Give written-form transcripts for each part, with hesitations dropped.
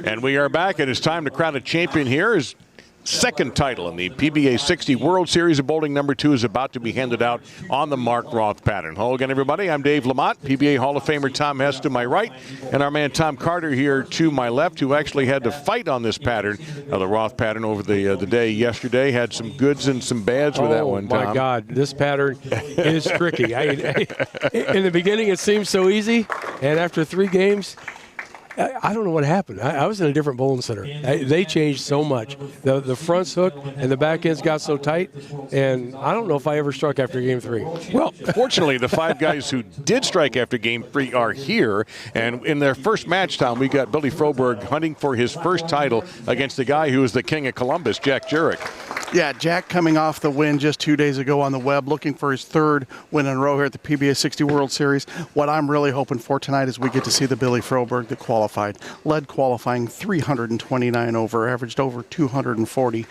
And we are back. It is time to crown a champion here. His second title in the PBA60 World Series of Bowling #2 is about to be handed out on the Mark Roth pattern. Hello again, everybody. I'm Dave Lamont, PBA Hall of Famer Tom Hess to my right, and our man Tom Carter here to my left, who actually had to fight on this pattern, the Roth pattern, over the day yesterday. Had some goods and some bads with that one, Tom. Oh, my God. This pattern is tricky. In the beginning, it seemed so easy, and after 3 games, I don't know what happened. I was in a different bowling center. They changed so much. The front's hooked and the back ends got so tight, and I don't know if I ever struck after game 3. Well, fortunately, the 5 guys who did strike after game 3 are here, and in their first match, Tom, we got Billy Froberg hunting for his first title against the guy who is the king of Columbus, Jack Jurek. Yeah, Jack coming off the win just 2 days ago on the web, looking for his 3rd win in a row here at the PBA60 World Series. What I'm really hoping for tonight is we get to see the Billy Froberg that qualified. Led qualifying 329 over, averaged over 240.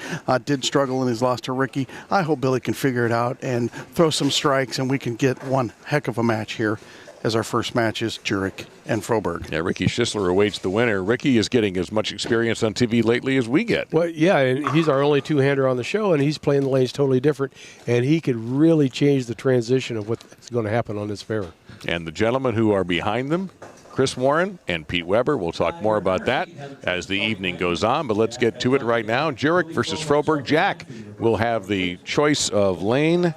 Did struggle in his loss to Ricky. I hope Billy can figure it out and throw some strikes, and we can get one heck of a match here, as our first match is Jurek and Froberg. Yeah, Ricky Schissler awaits the winner. Ricky is getting as much experience on TV lately as we get. Well, yeah, and he's our only two-hander on the show, and he's playing the lanes totally different, and he could really change the transition of what's going to happen on this fair. And the gentlemen who are behind them, Chris Warren and Pete Weber. We'll talk more about that as the evening goes on, but let's get to it right now. Jurek versus Froberg. Jack will have the choice of lane,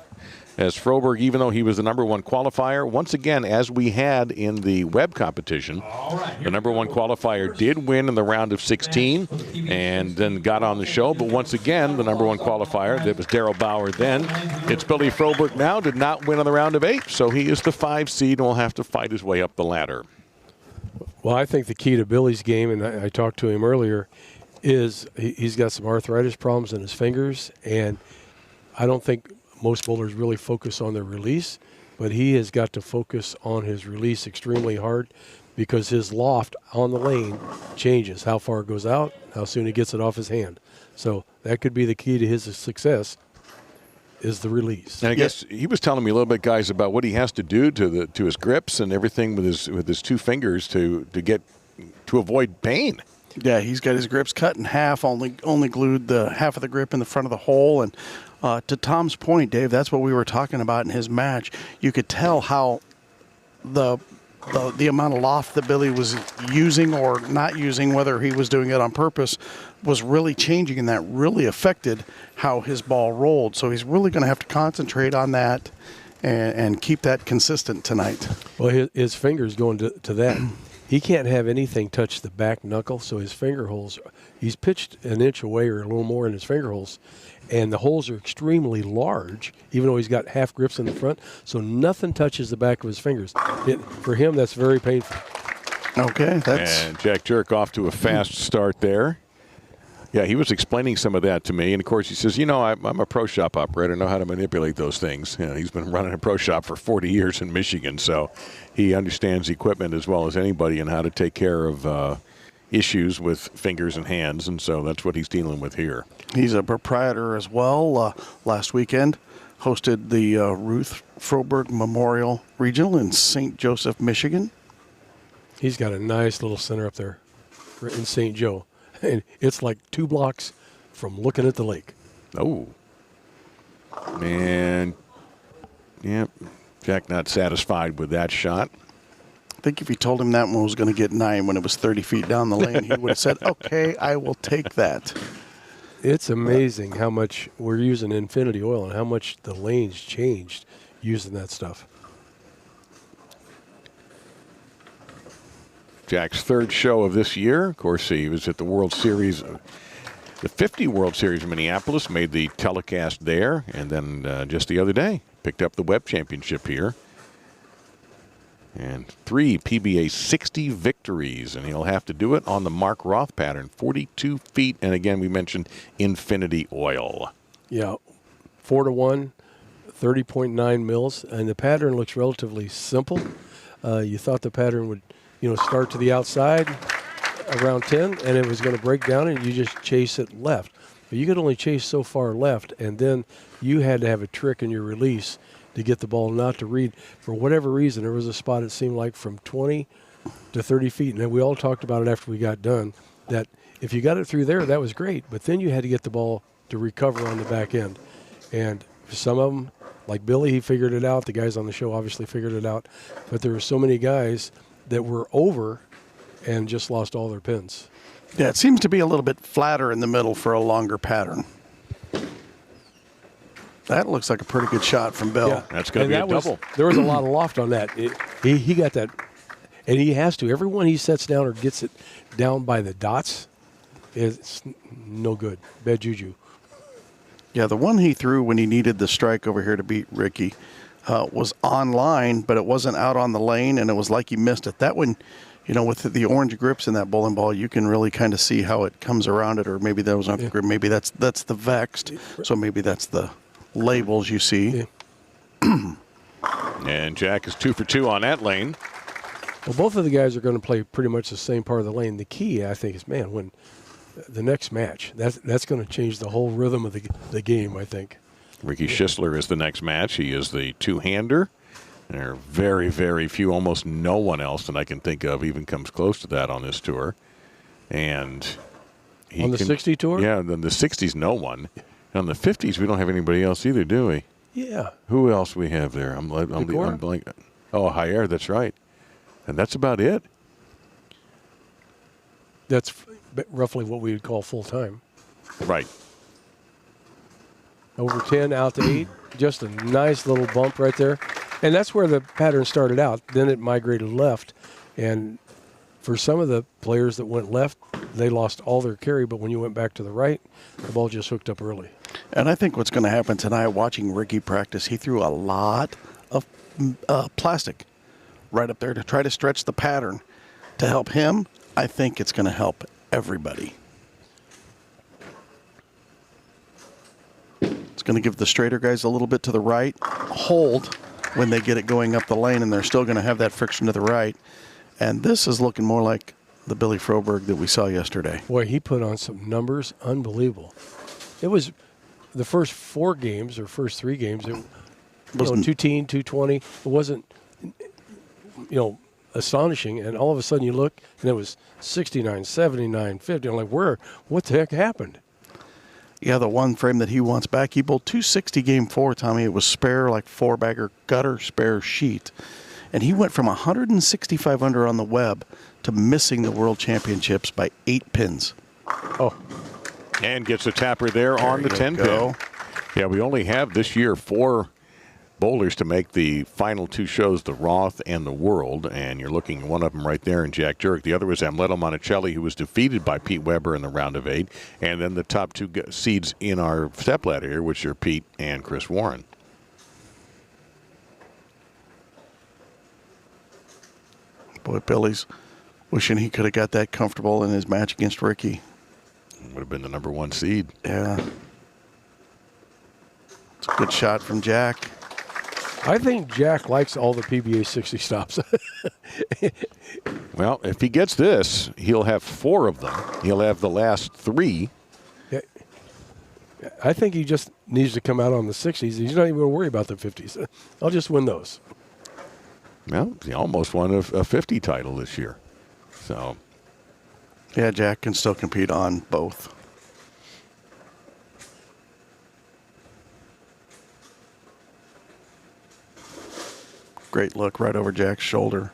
as Froberg, even though he was the #1 qualifier, once again, as we had in the web competition, the #1 qualifier did win in the round of 16 and then got on the show. But once again, the #1 qualifier, that was Darryl Bauer then. It's Billy Froberg now, did not win on the round of 8, so he is the 5 seed and will have to fight his way up the ladder. Well, I think the key to Billy's game, and I talked to him earlier, is he's got some arthritis problems in his fingers, and I don't think most bowlers really focus on their release, but he has got to focus on his release extremely hard, because his loft on the lane changes how far it goes out, how soon he gets it off his hand. So that could be the key to his success, is the release. And I guess he was telling me a little bit, guys, about what he has to do to his grips and everything with his 2 fingers to avoid pain. Yeah, he's got his grips cut in half, only glued the half of the grip in the front of the hole. And to Tom's point, Dave, that's what we were talking about in his match. You could tell how the amount of loft that Billy was using or not using, whether he was doing it on purpose, was really changing, and that really affected how his ball rolled. So he's really going to have to concentrate on that and keep that consistent tonight. Well, his fingers going to that. He can't have anything touch the back knuckle, so his finger holes, he's pitched an inch away or a little more in his finger holes, and the holes are extremely large, even though he's got half grips in the front, so nothing touches the back of his fingers. For him, that's very painful. Okay. And Jack Jurek off to a fast start there. Yeah, he was explaining some of that to me, and of course he says, you know, I'm a pro shop operator, I know how to manipulate those things. You know, he's been running a pro shop for 40 years in Michigan, so he understands equipment as well as anybody and how to take care of issues with fingers and hands, and so that's what he's dealing with here. He's a proprietor as well. Last weekend hosted the Ruth Froberg Memorial Regional in St. Joseph, Michigan. He's got a nice little center up there in St. Joe. And it's like 2 blocks from looking at the lake. Oh. And, yeah, Jack not satisfied with that shot. I think if you told him that one was going to get 9 when it was 30 feet down the lane, he would have said, okay, I will take that. It's amazing how much we're using Infinity Oil and how much the lanes changed using that stuff. Jack's 3rd show of this year. Of course, he was at the World Series, the 50 World Series in Minneapolis, made the telecast there, and then just the other day picked up the Web Championship here. And 3 PBA60 victories, and he'll have to do it on the Mark Roth pattern, 42 feet, and again, we mentioned Infinity Oil. Yeah, 4-1, 30.9 mils, and the pattern looks relatively simple. You thought the pattern would, start to the outside around 10, and it was going to break down, and you just chase it left. But you could only chase so far left, and then you had to have a trick in your release to get the ball not to read. For whatever reason, there was a spot, it seemed like, from 20 to 30 feet. And we all talked about it after we got done. that if you got it through there, that was great. But then you had to get the ball to recover on the back end. And for some of them, like Billy, he figured it out. The guys on the show obviously figured it out. But there were so many guys that were over and just lost all their pins. Yeah, it seems to be a little bit flatter in the middle for a longer pattern. That looks like a pretty good shot from Bill. Yeah. That's going to be a double. There was a lot of loft on that. He got that, and he has to. Every one he sets down or gets it down by the dots, it's no good. Bad juju. Yeah, the one he threw when he needed the strike over here to beat Ricky was on line, but it wasn't out on the lane, and it was like he missed it. That one, with the orange grips in that bowling ball, you can really kind of see how it comes around it, or maybe that was not the grip. Maybe that's the vexed, so maybe that's the labels you see. Yeah. And Jack is 2 for 2 on that lane. Well, both of the guys are going to play pretty much the same part of the lane. The key, I think, is, when the next match, that's going to change the whole rhythm of the game, I think. Ricky Schissler is the next match. He is the two-hander. There are very, very few, almost no one else that I can think of even comes close to that on this tour. And on the 60 tour? Yeah, on the 60s, no one. On the 50s, we don't have anybody else either, do we? Yeah. Who else we have there? I'm blank. Oh, Jair, that's right. And that's about it. That's roughly what we would call full-time. Right. Over 10, out to 8. Just a nice little bump right there. And that's where the pattern started out. Then it migrated left. And for some of the players that went left, they lost all their carry. But when you went back to the right, the ball just hooked up early. And I think what's going to happen tonight, watching Ricky practice, he threw a lot of plastic right up there to try to stretch the pattern. To help him, I think it's going to help everybody. It's going to give the straighter guys a little bit to the right, hold when they get it going up the lane, and they're still going to have that friction to the right. And this is looking more like the Billy Froberg that we saw yesterday. Boy, he put on some numbers unbelievable. It was the first 4 games or first 3 games. It was 210, 220. It wasn't, astonishing. And all of a sudden you look, and it was 69, 79, 50. I'm like, what the heck happened? Yeah, the one frame that he wants back, he bowled 260 game 4, Tommy. It was spare, like 4-bagger gutter spare sheet. And he went from 165 under on the web to missing the World Championships by 8 pins. Oh. And gets a tapper there on the 10 pin. Yeah, we only have this year 4 bowlers to make the final 2 shows, the Roth and the World. And you're looking at one of them right there in Jack Jurek. The other was Amleto Monticelli, who was defeated by Pete Weber in the round of 8. And then the top 2 seeds in our stepladder here, which are Pete and Chris Warren. Boy, Billy's wishing he could have got that comfortable in his match against Ricky. Would have been the number 1 seed. Yeah. It's a good shot from Jack. I think Jack likes all the PBA60 stops. Well, if he gets this, he'll have 4 of them. He'll have the last 3. Yeah. I think he just needs to come out on the 60s. He's not even going to worry about the 50s. I'll just win those. Well, he almost won a 50 title this year. So, yeah, Jack can still compete on both. Great look right over Jack's shoulder.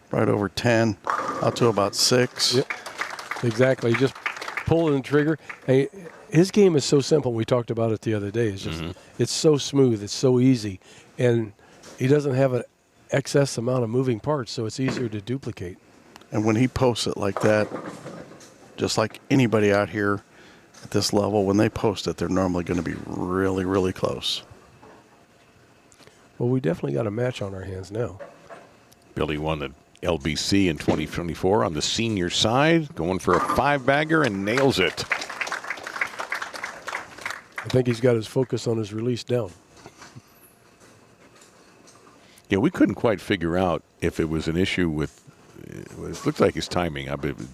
Right over 10, out to about 6. Yep, exactly. Just pulling the trigger. Hey, his game is so simple. We talked about it the other day. It's just it's so smooth. It's so easy. And he doesn't have an excess amount of moving parts, so it's easier to duplicate. And when he posts it like that, just like anybody out here at this level, when they post it, they're normally going to be really, really close. Well, we definitely got a match on our hands now. Billy won the LBC in 2024 on the senior side, going for a 5-bagger and nails it. I think he's got his focus on his release down. Yeah, we couldn't quite figure out if it was an issue with. It looked like his timing.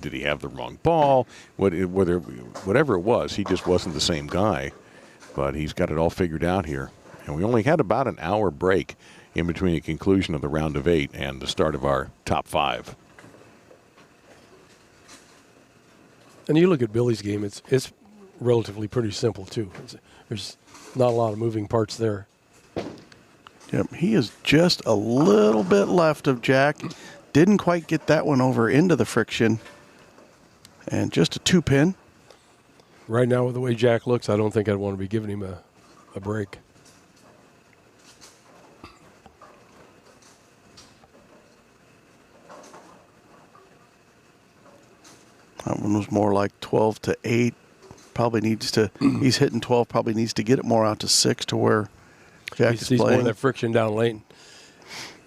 Did he have the wrong ball? Whatever it was, he just wasn't the same guy. But he's got it all figured out here. And we only had about an hour break in between the conclusion of the round of 8 and the start of our top 5. And you look at Billy's game; it's relatively pretty simple too. There's not a lot of moving parts there. Yep, he is just a little bit left of Jack. Didn't quite get that one over into the friction. And just a 2-pin. Right now, with the way Jack looks, I don't think I'd want to be giving him a break. That one was more like 12 to 8. Probably needs to, he's hitting 12, probably needs to get it more out to 6 to where Jack is He's more playing. of that friction down lane.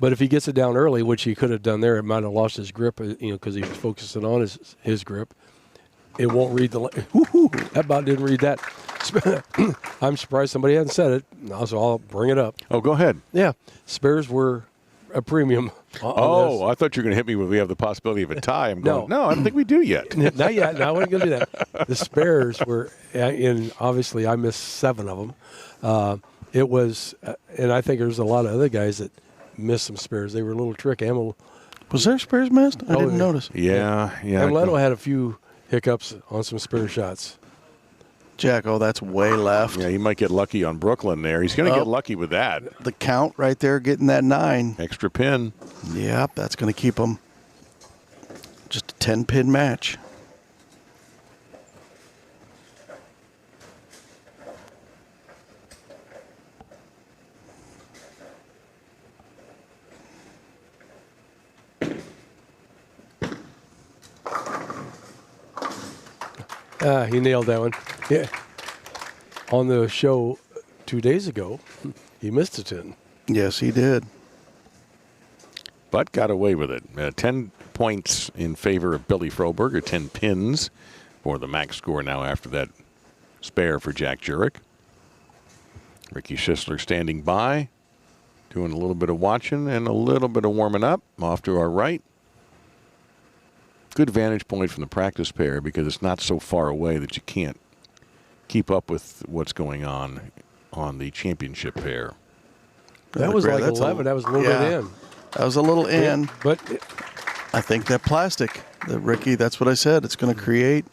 But if he gets it down early, which he could have done there, it might have lost his grip, because he was focusing on his grip. It won't read the lane. That about didn't read that. I'm surprised somebody hadn't said it, so I'll bring it up. Oh, go ahead. Yeah, spares were a premium. Oh, I thought you were going to hit me with we have the possibility of a tie. I'm going, no, I don't think we do yet. Not yet. No, I wasn't going to do that. The spares were, obviously I missed 7 of them. It was, and I think there's a lot of other guys that missed some spares. They were a little trick. Was there spares missed? I didn't notice. Yeah. And Leto had a few hiccups on some spare shots. Jack, that's way left. Yeah, he might get lucky on Brooklyn there. He's going to get lucky with that. The count right there, getting that 9. Extra pin. Yep, that's going to keep him just a 10-pin match. He nailed that one. Yeah. On the show 2 days ago, he missed a 10. Yes, he did. But got away with it. 10 points in favor of Billy Froberg, or 10 pins for the max score now after that spare for Jack Jurek. Ricky Schissler standing by, doing a little bit of watching and a little bit of warming up off to our right. Good vantage point from the practice pair because it's not so far away that you can't keep up with what's going on the championship pair. That was like 11. That was a little bit in. That was a little in. Yeah, but I think that plastic, Ricky, that's what I said. It's going to create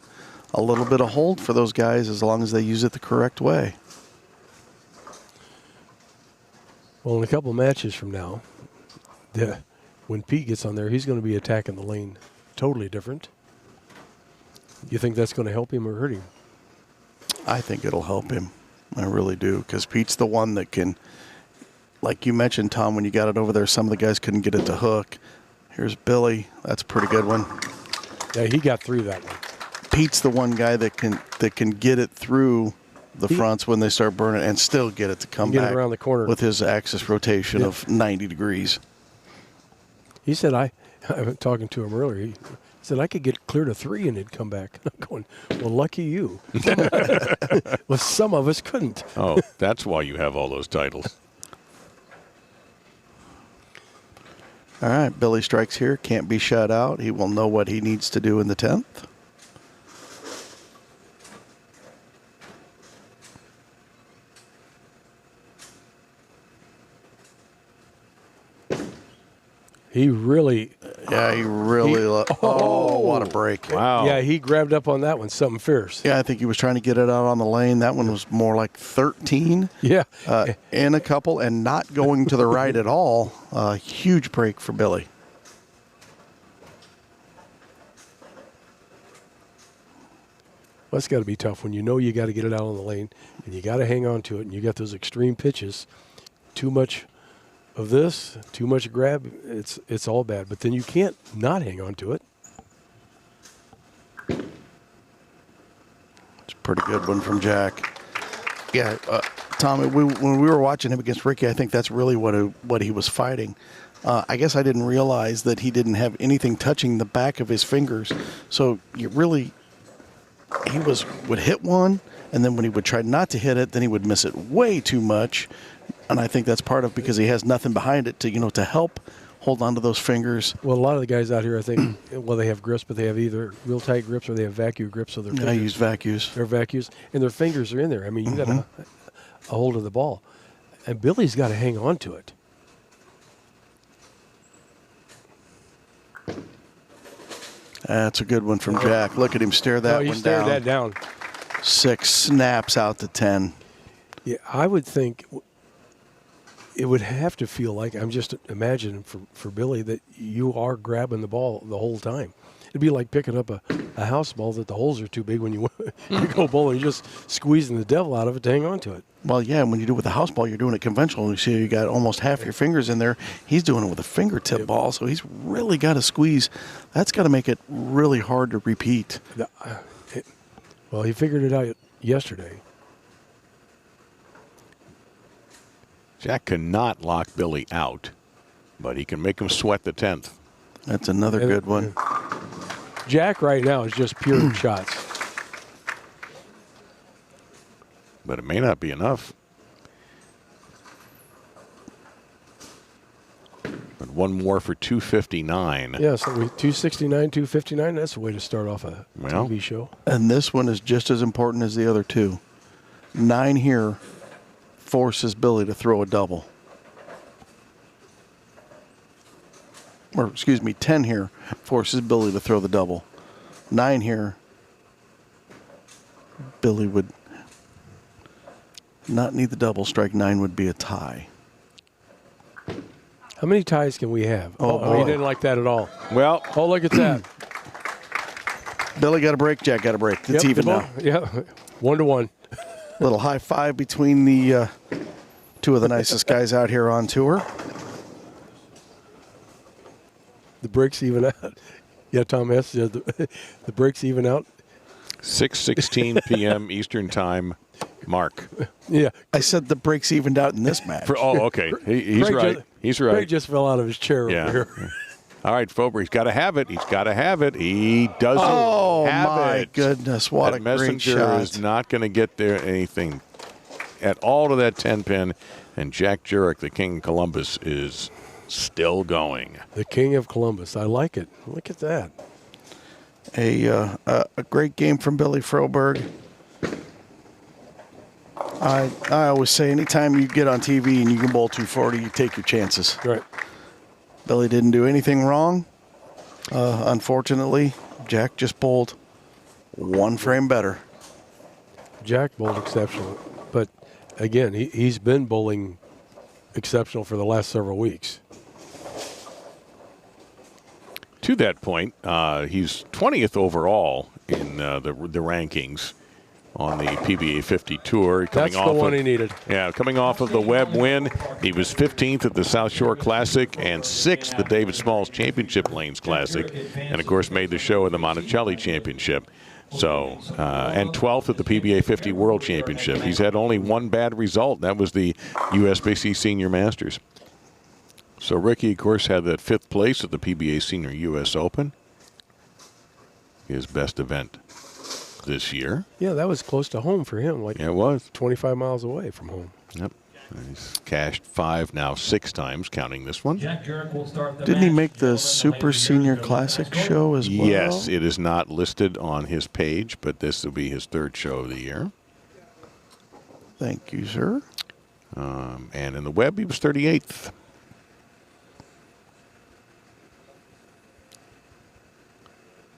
a little bit of hold for those guys as long as they use it the correct way. Well, in a couple matches from now, when Pete gets on there, he's going to be attacking the lane totally different. You think that's going to help him or hurt him? I think it'll help him. I really do, because Pete's the one that can, like you mentioned, Tom, when you got it over there, some of the guys couldn't get it to hook. Here's Billy. That's a pretty good one. Yeah, he got through that one. Pete's the one guy that can get it through the fronts when they start burning and still get it to come back around the corner with his axis rotation of 90 degrees. He said, I was talking to him earlier. He said, I could get clear to 3 and it'd come back. I'm going, well, lucky you. Well, some of us couldn't. Oh, that's why you have all those titles. All right, Billy strikes here. Can't be shut out. He will know what he needs to do in the 10th. He really. Yeah, he really. Oh, what a break. Wow. Yeah, he grabbed up on that one, something fierce. Yeah, I think he was trying to get it out on the lane. That one was more like 13. Yeah. In a couple and not going to the right at all. Huge break for Billy. Well, it's got to be tough when you know you got to get it out on the lane and you got to hang on to it and you got those extreme pitches. Too much of this, too much grab, it's all bad. But then you can't not hang on to it. It's a pretty good one from Jack. Yeah, Tom, when we were watching him against Ricky, I think that's really what he was fighting. I guess I didn't realize that he didn't have anything touching the back of his fingers. So you really, would hit one, and then when he would try not to hit it, then he would miss it way too much. And I think that's part of because he has nothing behind it to help hold on to those fingers. Well, a lot of the guys out here, I think, they have grips, but they have either real tight grips or they have vacuum grips. So I use vacuums. They're vacuums, and their fingers are in there. I mean, you got a hold of the ball, and Billy's got to hang on to it. That's a good one from Jack. Look at him stare that he one stared down. that down. 6 snaps out to 10. Yeah, I would think it would have to feel like, I'm just imagining for Billy, that you are grabbing the ball the whole time. It'd be like picking up a house ball that the holes are too big when you go bowling. You're just squeezing the devil out of it to hang on to it. Well, yeah, when you do it with a house ball, you're doing it conventional. You see you got almost half your fingers in there. He's doing it with a fingertip ball, so he's really got to squeeze. That's got to make it really hard to repeat. Well, he figured it out yesterday. Jack cannot lock Billy out, but he can make him sweat the 10th. That's another good one. Jack right now is just pure shots. But it may not be enough. But one more for 259. Yeah, so 269, 259, that's a way to start off a TV show. And this one is just as important as the other two. 9 here forces Billy to throw a double. Or, excuse me, 10 here forces Billy to throw the double. 9 here, Billy would not need the double. Strike 9 would be a tie. How many ties can we have? Oh, he didn't like that at all. Well, Oh, look at that. Billy got a break, Jack got a break. It's even now. Yeah, 1-1. Little high five between the two of the nicest guys out here on tour. The break's even out. Yeah, Tom Hess said the break's even out. 6:16 p.m. Eastern Time. Mark. Yeah. I said the break's evened out in this match. Okay. He's Greg right. He's right. Greg just fell out of his chair Yeah. over here. All right, Froberg's got to have it. He's got to have it. He doesn't have my it. goodness, what that a great messenger shot. is not going to get there anything at all to that 10-pin. And Jack Jurek, the King of Columbus, is still going. The King of Columbus. I like it. Look at that. A great game from Billy Froberg. I always say anytime you get on TV and you can bowl 240, you take your chances. Right. Billy didn't do anything wrong. Unfortunately, Jack just bowled 1 frame better. Jack bowled exceptional. But, again, he's been bowling exceptional for the last several weeks. To that point, he's 20th overall in the rankings on the PBA60 Tour. That's the one he needed. Yeah, coming off of the Webb win, he was 15th at the South Shore Classic and 6th at the David Smalls Championship Lanes Classic, and of course made the show in the Monticelli Championship. So, and 12th at the PBA50 World Championship. He's had only one bad result. That was the USBC Senior Masters. So Ricky, of course, had that 5th place at the PBA Senior US Open. His best event this year. Yeah, that was close to home for him. Like Yeah, it was. 25 miles away from home. Yep. He's cashed 5 now 6 times, counting this one. Jack Jurek will start the Didn't he match. make the Super Senior Classic show as well? Yes, it is not listed on his page, but this will be his 3rd show of the year. Thank you, sir. And in the Web, he was 38th.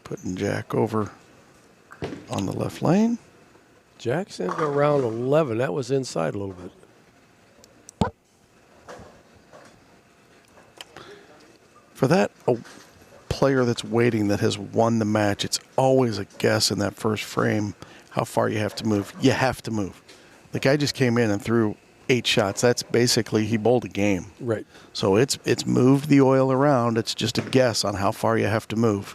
Putting Jack over on the left lane. Jack's into around 11. That was inside a little bit. For that player that's waiting that has won the match, it's always a guess in that first frame how far you have to move. You have to move. The guy just came in and threw 8 shots. That's basically, he bowled a game. Right. So it's moved the oil around. It's just a guess on how far you have to move.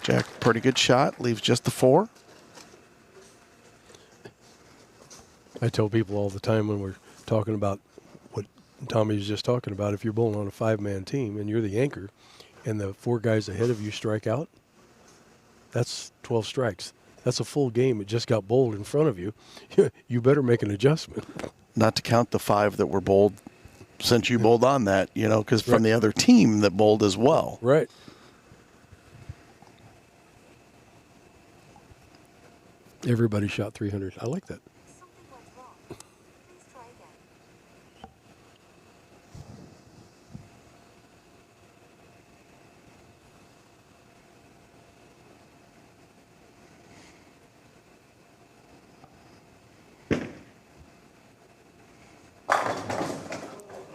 Jack, pretty good shot. Leaves just the 4. I tell people all the time when we're talking about what Tommy was just talking about, if you're bowling on a 5-man team and you're the anchor and the 4 guys ahead of you strike out, that's 12 strikes. That's a full game. It just got bowled in front of you. You better make an adjustment. Not to count the 5 that were bowled since you bowled on that, because from the other team that bowled as well. Right. Everybody shot 300. I like that.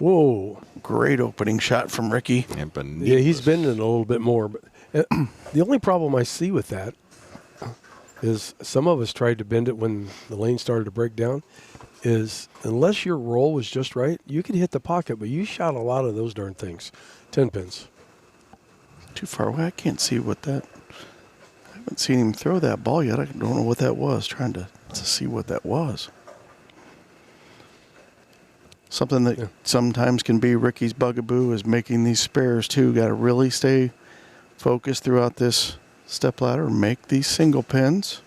Whoa. Great opening shot from Ricky. And beneath Yeah, he's us. bending a little bit more. But the only problem I see with that is some of us tried to bend it when the lane started to break down, is unless your roll was just right, you could hit the pocket, but you shot a lot of those darn things. 10 pins. Too far away. I can't see what that. I haven't seen him throw that ball yet. I don't know what that was. Trying to see what that was. Something that sometimes can be Ricky's bugaboo is making these spares too. Got to really stay focused throughout this step ladder. Make these single pins.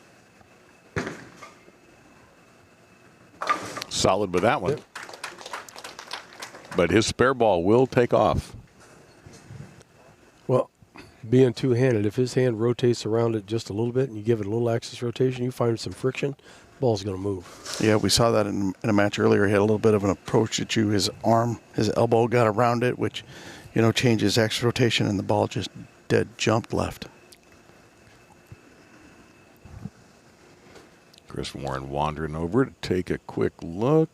Solid with that one. Yep. But his spare ball will take off. Well, being two-handed, if his hand rotates around it just a little bit and you give it a little axis rotation, you find some friction, ball's going to move. Yeah, we saw that in a match earlier. He had a little bit of an approach at you. His arm, his elbow got around it, which, changes axis rotation, and the ball just dead jumped left. Chris Warren wandering over to take a quick look.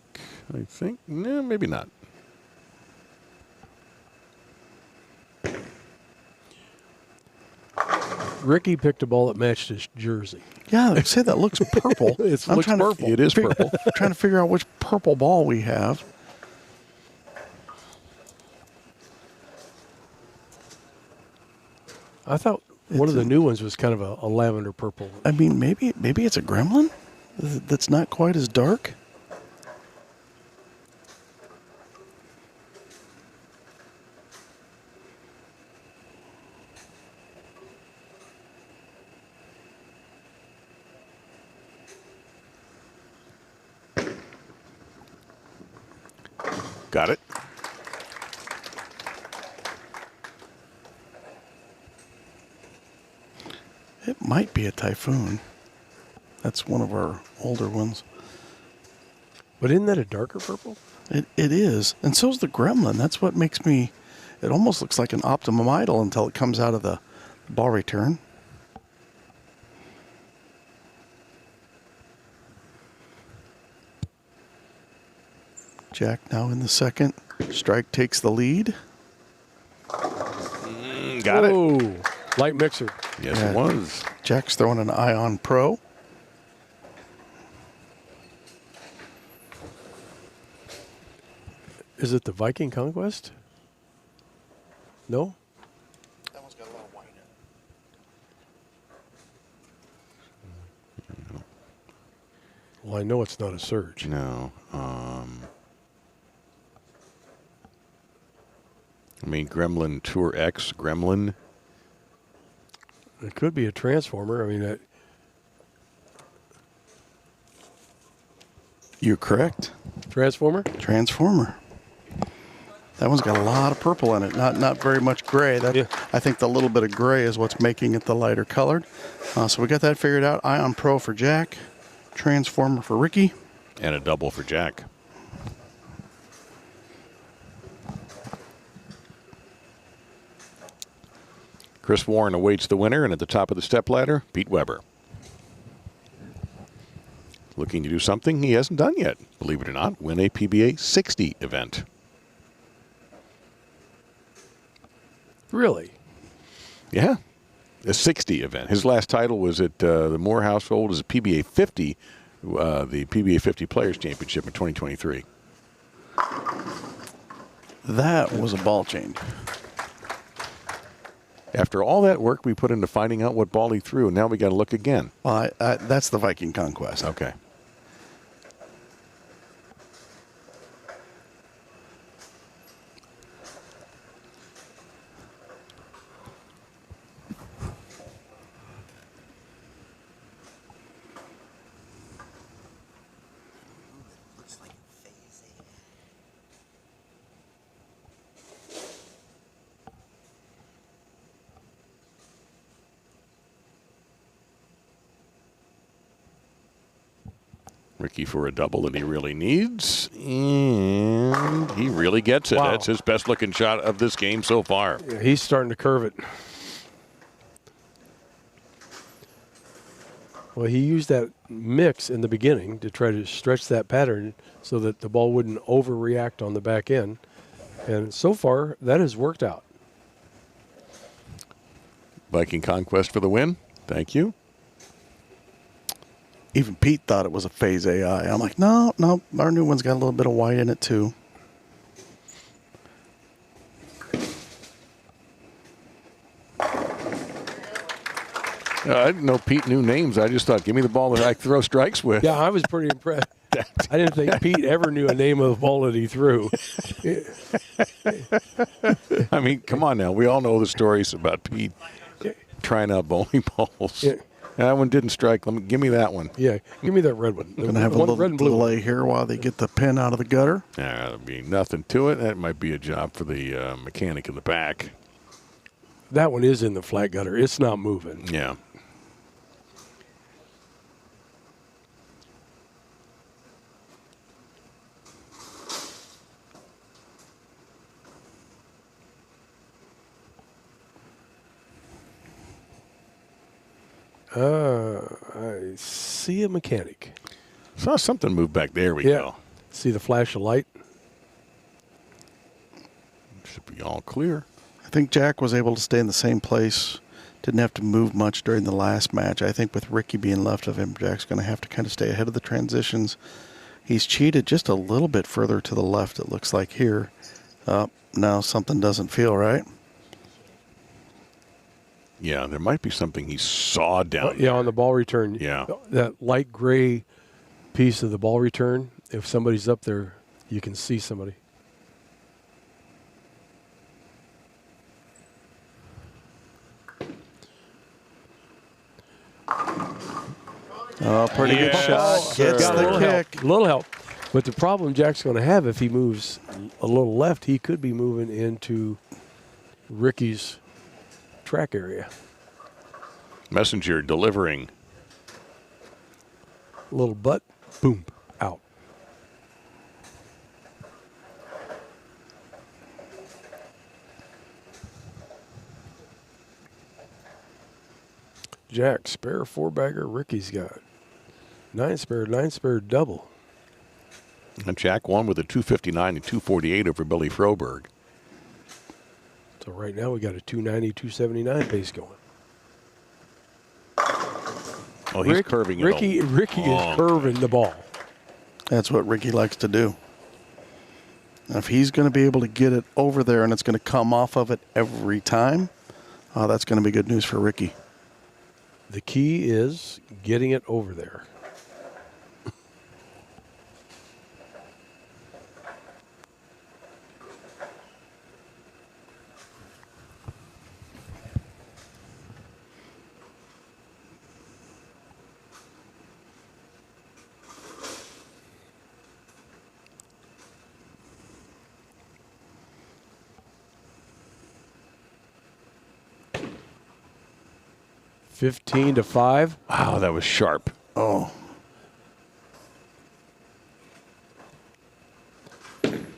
I think, no, maybe not. Ricky picked a ball that matched his jersey. Yeah, they say that looks purple. It I'm looks trying to purple. It is purple. trying to figure out which purple ball we have. I thought one of the new ones was kind of a lavender purple. I mean, maybe it's a gremlin that's not quite as dark. Got it. It might be a Typhoon. That's one of our older ones. But isn't that a darker purple? It is. And so's the gremlin. That's what makes me... It almost looks like an Optimum Idol until it comes out of the ball return. Jack now in the second. Strike takes the lead. Got it. Whoa. Light mixer. Yes, Yeah. it was. Jack's throwing an Ion Pro. Is it the Viking Conquest? No? That one's got a lot of white in it. Well, I know it's not a Surge. No. I mean, Gremlin Tour X, Gremlin. It could be a Transformer. I mean, You're correct. Transformer? Transformer. That one's got a lot of purple in it. Not very much gray. Yeah. I think the little bit of gray is what's making it the lighter colored. So we got that figured out. Ion Pro for Jack. Transformer for Ricky. And a double for Jack. Chris Warren awaits the winner, and at the top of the step ladder, Pete Weber. Looking to do something he hasn't done yet, believe it or not, win a PBA 60 event. Really? Yeah, a 60 event. His last title was at the Moore household as a PBA 50, the PBA 50 Players Championship in 2023. That was a ball change. After all that work we put into finding out what ball he threw, now we got to look again. Well, that's the Viking Conquest. Okay. Ricky for a double that he really needs, and he really gets it. Wow. That's his best looking shot of this game so far. Yeah, he's starting to curve it. Well, he used that mix in the beginning to try to stretch that pattern so that the ball wouldn't overreact on the back end. And so far, that has worked out. Viking Conquest for the win. Thank you. Even Pete thought it was a phase AI. I'm like, no, our new one's got a little bit of white in it too. I didn't know Pete knew names. I just thought, give me the ball that I throw strikes with. Yeah, I was pretty impressed. I didn't think Pete ever knew a name of the ball that he threw. I mean, come on now. We all know the stories about Pete trying out bowling balls. Yeah. That one didn't strike. Give me that one. Yeah, give me that red one. Going to have a little red and blue delay here while they get the pin out of the gutter. There'll be nothing to it. That might be a job for the mechanic in the back. That one is in the flat gutter. It's not moving. Yeah. I see a mechanic. Saw something move back. There we Yeah. go. See the flash of light? Should be all clear. I think Jack was able to stay in the same place. Didn't have to move much during the last match. I think with Ricky being left of him, Jack's going to have to kind of stay ahead of the transitions. He's cheated just a little bit further to the left, it looks like here. Now something doesn't feel right. Yeah, there might be something he saw down Yeah, on the ball return. Yeah. That light gray piece of the ball return, if somebody's up there, you can see somebody. Oh, pretty good Yes, shot. Gets sir. the little kick. help. Little help. But the problem Jack's going to have if he moves a little left, he could be moving into Ricky's track area. Messenger delivering. A little butt, boom, out. Jack, spare four-bagger, Ricky's got. Nine spare double. And Jack won with a 259 and 248 over Billy Froberg. So right now we got a 290, 279 pace going. Oh, he's curving it. Ricky is curving the ball. That's what Ricky likes to do. And if he's going to be able to get it over there and it's going to come off of it every time, that's going to be good news for Ricky. The key is getting it over there. $15 to 5. Wow, that was sharp. Oh,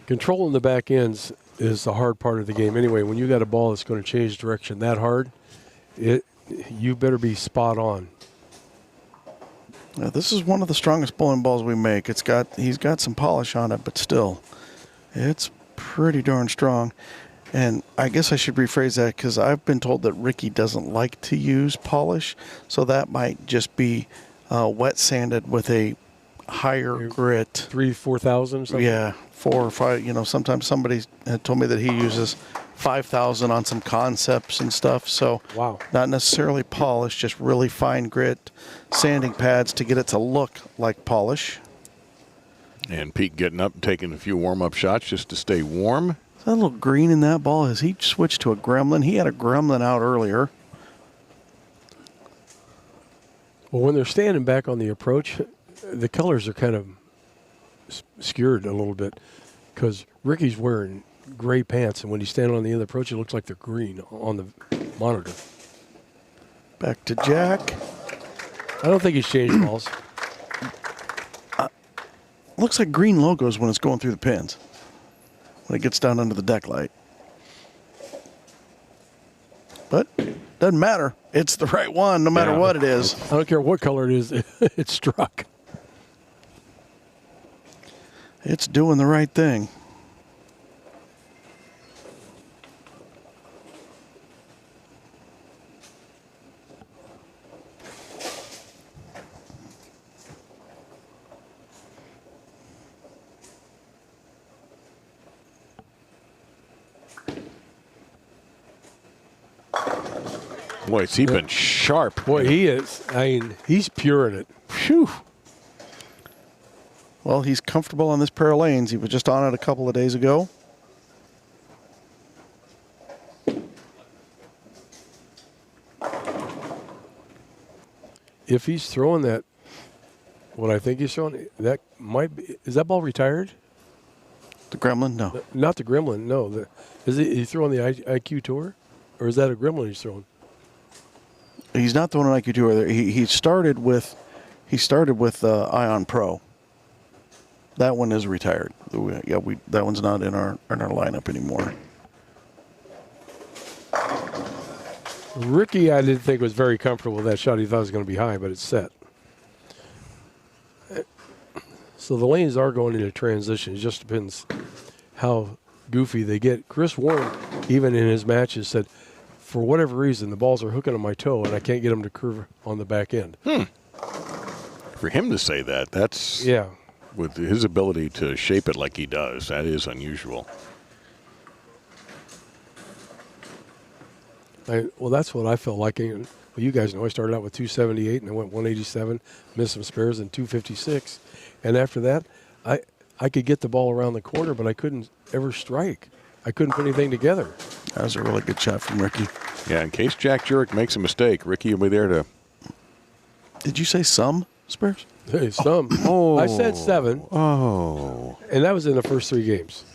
Controlling the back ends is the hard part of the game. Anyway, when you got a ball that's going to change direction that hard, you better be spot on. now this is one of the strongest bowling balls we make. He's got some polish on it, but still, it's pretty darn strong. And I guess I should rephrase that because I've been told that Ricky doesn't like to use polish, so that might just be wet sanded with a higher grit. 3,000-4,000 something? Yeah, 4 or 5. Sometimes somebody had told me that he uses 5,000 on some concepts and stuff. So Wow. not necessarily polish, just really fine grit sanding pads to get it to look like polish. And Pete getting up and taking a few warm-up shots just to stay warm. Is that little green in that ball? Has he switched to a gremlin? He had a gremlin out earlier. Well, when they're standing back on the approach, the colors are kind of skewed a little bit because Ricky's wearing gray pants, and when he's standing on the other approach, it looks like they're green on the monitor. Back to Jack. I don't think he's changed balls. Looks like green logos when it's going through the pins. When it gets down under the deck light. But doesn't matter. It's the right one no matter Yeah. what it is. I don't care what color it is, it struck. It's doing the right thing. Boy, has he been sharp. Boy, he is. I mean, he's pure in it. Phew. Well, he's comfortable on this pair of lanes. He was just on it a couple of days ago. If he's throwing that, what I think he's throwing, that might be. Is that ball retired? The Gremlin? No. Not the Gremlin. No. Is he throwing the IQ Tour, or is that a Gremlin he's throwing? He's not throwing an IQ Tour. He started with Ion Pro. That one is retired. Yeah, that one's not in our lineup anymore. Ricky, I didn't think was very comfortable with that shot. He thought it was going to be high, but it's set. So the lanes are going into transition. It just depends how goofy they get. Chris Warren, even in his matches, said, for whatever reason, the balls are hooking on my toe, and I can't get them to curve on the back end. For him to say that, that's Yeah. with his ability to shape it like he does, that is unusual. Well, that's what I felt like. Well, you guys know I started out with 278 and I went 187, missed some spares, and 256. And after that, I could get the ball around the corner, but I couldn't ever strike. I couldn't put anything together. That was a really good shot from Ricky. Yeah, in case Jack Jurek makes a mistake, Ricky will be there to. Did you say some spares? Hey, some. Oh. I said 7. Oh. And that was in the first 3 games.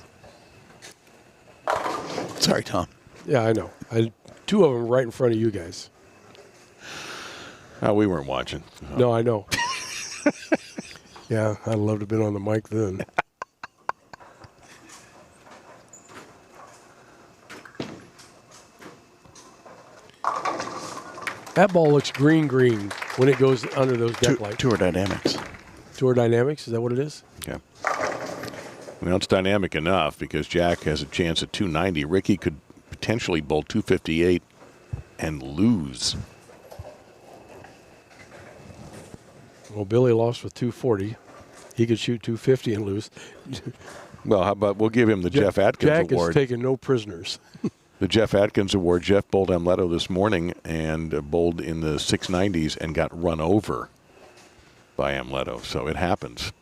Sorry, Tom. Yeah, I know. 2 of them right in front of you guys. Oh, we weren't watching. No, I know. Yeah, I'd love to have been on the mic then. That ball looks green when it goes under those deck lights. Tour Dynamics. Tour Dynamics, is that what it is? Yeah. Well, it's dynamic enough because Jack has a chance at 290. Ricky could potentially bowl 258 and lose. Well, Billy lost with 240. He could shoot 250 and lose. Well, how about we'll give him the Jeff Atkins Jack Award. is taking no prisoners. The Jeff Atkins Award. Jeff bowled Amleto this morning and bowled in the 690s and got run over by Amleto. So it happens.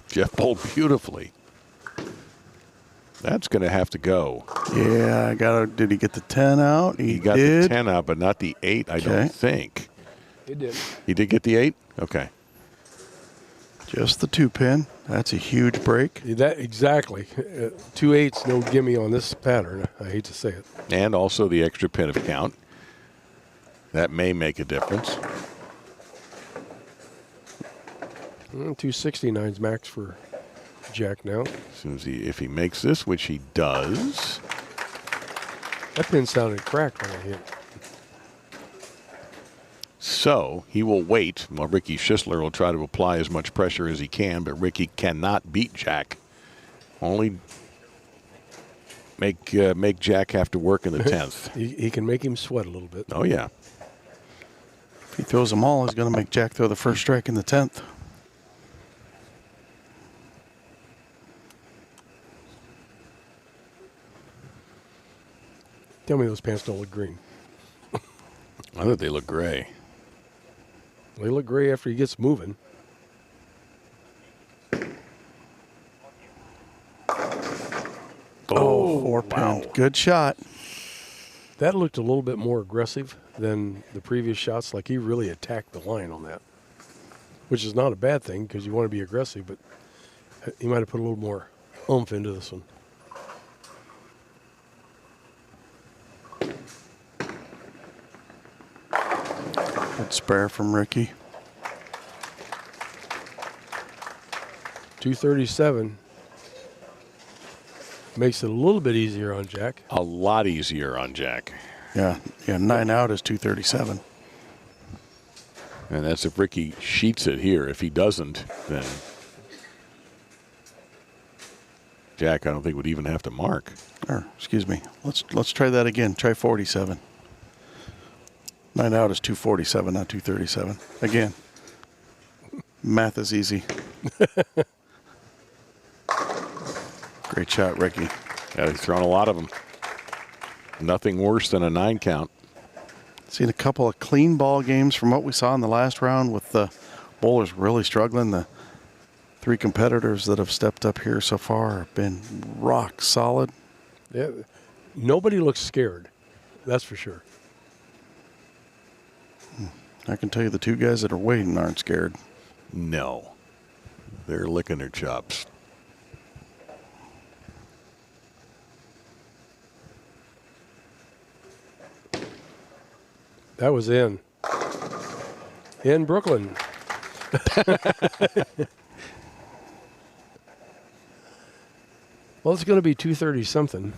Jeff bowled beautifully. That's going to have to go. Yeah, did he get the 10 out? He got the 10 out, but not the 8, I don't think. He did. He did get the 8? Okay. Just the 2-pin. That's a huge break. That exactly. 2 8s, no gimme on this pattern. I hate to say it. And also the extra pin of count. That may make a difference. 269's max for Jack now. As soon as if he makes this, which he does. That pin sounded cracked when I hit. So he will wait while Ricky Schissler will try to apply as much pressure as he can, but Ricky cannot beat Jack. Only make Jack have to work in the 10th. He can make him sweat a little bit. Oh, yeah. If he throws them all, he's going to make Jack throw the first strike in the 10th. Tell me those pants don't look green. I thought they look gray. They look gray after he gets moving. Oh, 4-pin. Wow. Good shot. That looked a little bit more aggressive than the previous shots. Like he really attacked the line on that, which is not a bad thing because you want to be aggressive, but he might have put a little more oomph into this one. Good spare from Ricky. 237 makes it a little bit easier on Jack. A lot easier on Jack. Yeah, 9 out is 237. And that's if Ricky sheets it here. If he doesn't, then Jack, I don't think, would even have to mark. Or, excuse me. Let's try that again. Try 47. 9 out is 247, not 237. Again, math is easy. Great shot, Ricky. Yeah, he's thrown a lot of them. Nothing worse than a 9 count. Seen a couple of clean ball games from what we saw in the last round with the bowlers really struggling. The 3 competitors that have stepped up here so far have been rock solid. Yeah, nobody looks scared. That's for sure. I can tell you the 2 guys that are waiting aren't scared. No. They're licking their chops. That was in Brooklyn. Well, it's going to be 230 something.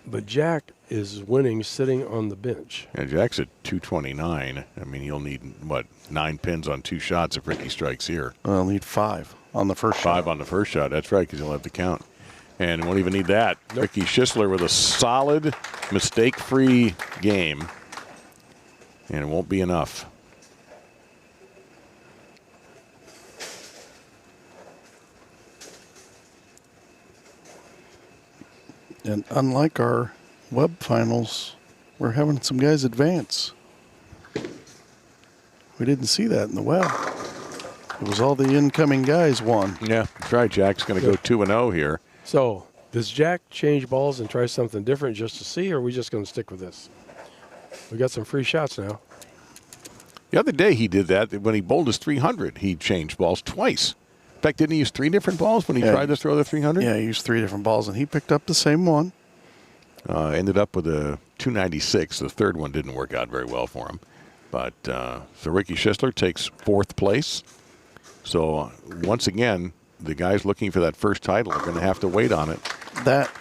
But Jack is winning sitting on the bench. Yeah, Jack's at 229. I mean, he'll need, what, 9 pins on 2 shots if Ricky strikes here. I'll need 5 on the first shot. 5 on the first shot. That's right, because he'll have to count. And won't even need that. Nope. Ricky Schissler with a solid, mistake-free game. And it won't be enough. And unlike our web finals, we're having some guys advance. We didn't see that in the web. It was all the incoming guys won. Yeah, that's right. Jack's going to go 2-0 here. So, does Jack change balls and try something different just to see, or are we just going to stick with this? We got some free shots now. The other day he did that when he bowled his 300. He changed balls twice. In fact, didn't he use 3 different balls when he tried to throw the 300? Yeah, he used 3 different balls, and he picked up the same one. Ended up with a 296. The third one didn't work out very well for him. But so Ricky Schissler takes 4th place. So once again, the guys looking for that first title are going to have to wait on it. That,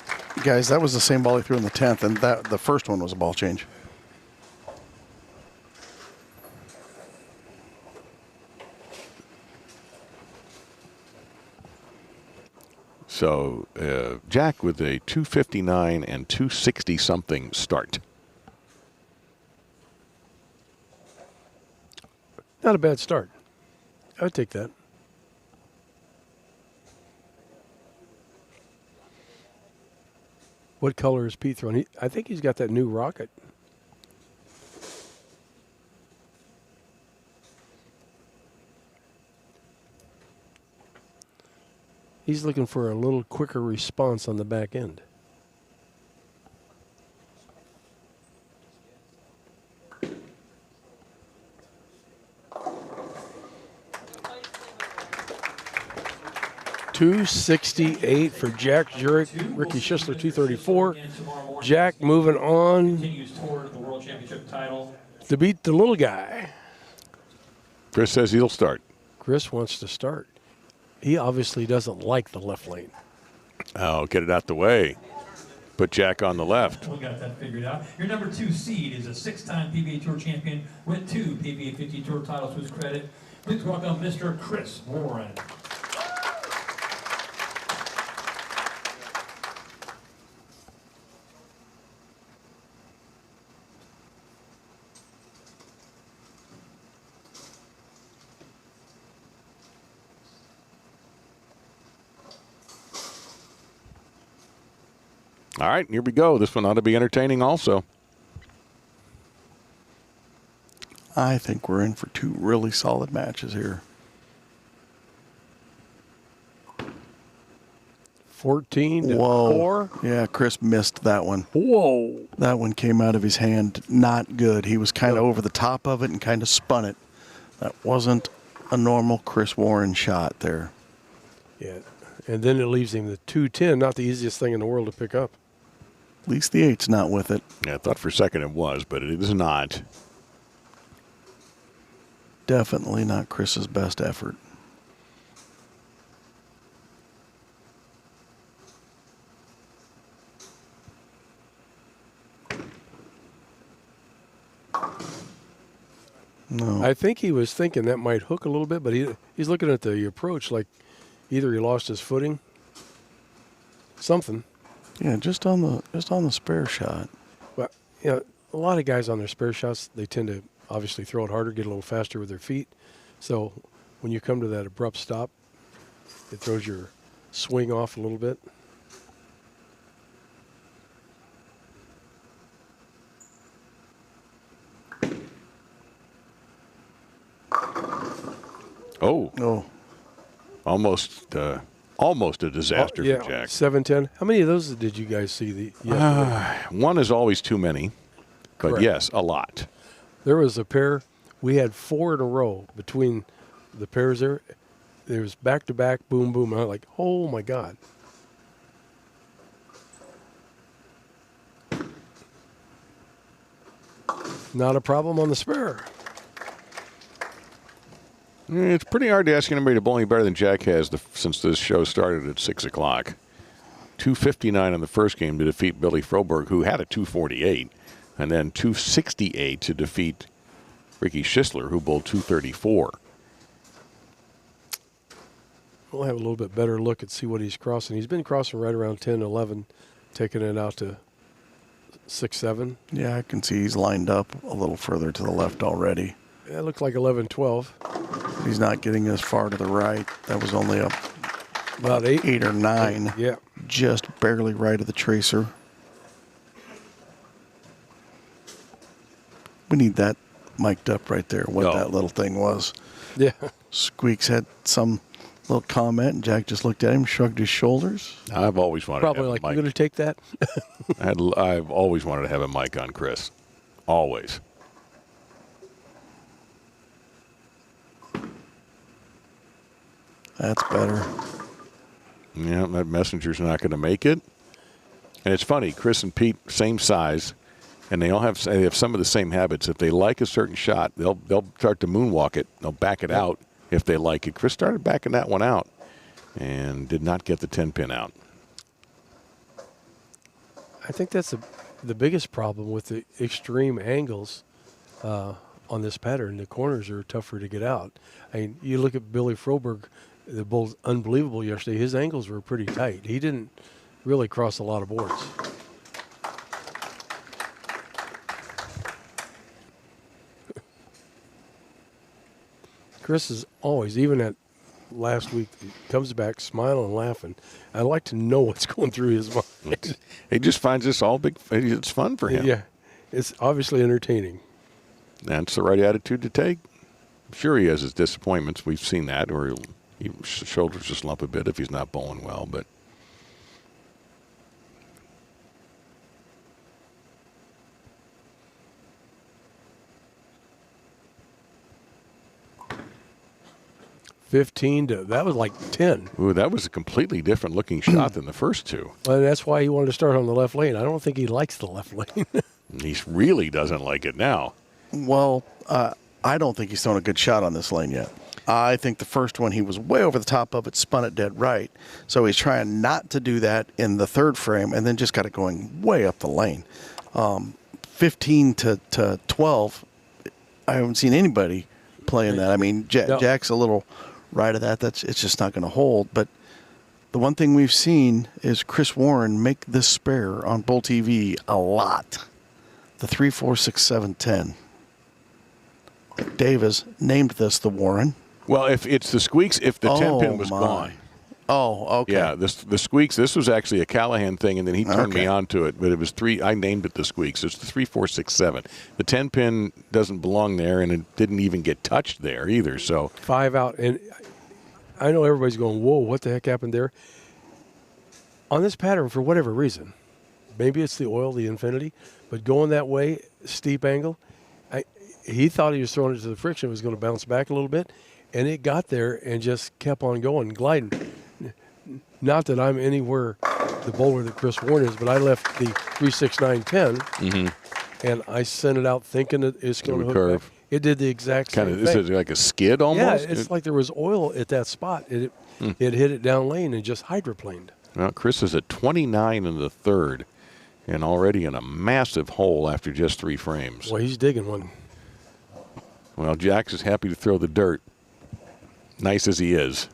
guys, that was the same ball he threw in the 10th, and the first one was a ball change. So Jack with a 259 and 260 something start. Not a bad start. I would take that. What color is Pete throwing? I think he's got that new rocket. He's looking for a little quicker response on the back end. $268 for Jack Jurek, Ricky Schissler 234. Jack moving on to beat the little guy. Chris says he'll start. Chris wants to start. He obviously doesn't like the left lane. Oh, get it out the way. Put Jack on the left. We got that figured out. Your number 2 seed is a 6-time PBA Tour champion with 2 PBA60 Tour titles to his credit. Please welcome Mr. Chris Warren. All right, here we go. This one ought to be entertaining also. I think we're in for 2 really solid matches here. 14 to Whoa. 4. Yeah, Chris missed that one. Whoa. That one came out of his hand not good. He was kind of over the top of it and kind of spun it. That wasn't a normal Chris Warren shot there. Yeah, and then it leaves him the 210, not the easiest thing in the world to pick up. At least the 8's not with it. Yeah, I thought for a second it was, but it is not. Definitely not Chris's best effort. No. I think he was thinking that might hook a little bit, but he's looking at the approach like either he lost his footing, something. Yeah, just on the spare shot. Well, you know, a lot of guys on their spare shots, they tend to obviously throw it harder, get a little faster with their feet. So when you come to that abrupt stop, it throws your swing off a little bit. Oh, Almost a disaster yeah, for Jack. 7-10. How many of those did you guys see? One is always too many, but Correct. yes, a lot. There was a pair. We had 4 in a row between the pairs there. There was back-to-back, boom, boom. And I'm like, oh, my God. Not a problem on the spare. It's pretty hard to ask anybody to bowl any better than Jack has since this show started at 6 o'clock. 259 in the first game to defeat Billy Froberg, who had a 248, and then 268 to defeat Ricky Schissler, who bowled 234. We'll have a little bit better look and see what he's crossing. He's been crossing right around 10, 11, taking it out to 6, 7. yeah, I can see he's lined up a little further to the left already. Yeah, it looked like 11, 12. He's not getting as far to the right. That was only About 8. 8 or 9. Yeah. Just barely right of the tracer. We need that mic'd up right there, what No. that little thing was. Yeah. Squeaks had some little comment, and Jack just looked at him, shrugged his shoulders. I've always wanted Probably to like, have you a going mic. to take that? I've always wanted to have a mic on Chris. Always. That's better. Yeah, that messenger's not going to make it. And it's funny, Chris and Pete, same size, and they have some of the same habits. If they like a certain shot, they'll start to moonwalk it. They'll back it out if they like it. Chris started backing that one out and did not get the 10-pin out. I think that's the biggest problem with the extreme angles on this pattern. The corners are tougher to get out. I mean, you look at Billy Froberg, the bowl's unbelievable yesterday. His angles were pretty tight. He didn't really cross a lot of boards. Chris is always, even at last week, he comes back smiling and laughing. I like to know what's going through his mind. He just finds this all big. It's fun for him. Yeah, it's obviously entertaining. That's the right attitude to take. I'm sure he has his disappointments. We've seen that, or his shoulders just lump a bit if he's not bowling well. But That was like 10. ooh, that was a completely different looking shot than the first two. And that's why he wanted to start on the left lane. I don't think he likes the left lane. He really doesn't like it now. Well, I don't think he's thrown a good shot on this lane yet. I think the first one, he was way over the top of it, spun it dead right. So he's trying not to do that in the third frame and then just got it going way up the lane. 15 to 12, I haven't seen anybody playing that. I mean, No. Jack's a little right of that. It's just not going to hold. But the one thing we've seen is Chris Warren make this spare on BowlTV a lot. The 3, 4, 6, 7, 10. Davis named this the Warren. Well, if it's the squeaks, if the 10-pin was my. gone. Oh, okay. Yeah, the squeaks, this was actually a Callahan thing, and then he turned me Okay. on to it. But it was 3, I named it the squeaks. It's the 3, 4, 6, 7. The 10-pin doesn't belong there, and it didn't even get touched there either. So 5 out. And I know everybody's going, whoa, what the heck happened there? On this pattern, for whatever reason, maybe it's the oil, the infinity, but going that way, steep angle, he thought he was throwing it to the friction. It was going to bounce back a little bit, and it got there and just kept on going, gliding. Not that I'm anywhere the bowler that Chris Warren is, but I left the 3, 6, 9, 10, and I sent it out thinking that it's going to would hook curve. back. It did the exact kind same of, thing. is it like a skid Yeah, almost? it's like there was oil at that spot. It hit it down lane and just hydroplaned. Well, Chris is at 29 in the third, and already in a massive hole after just 3 frames. Well, he's digging one. Well, Jax is happy to throw the dirt, nice as he is.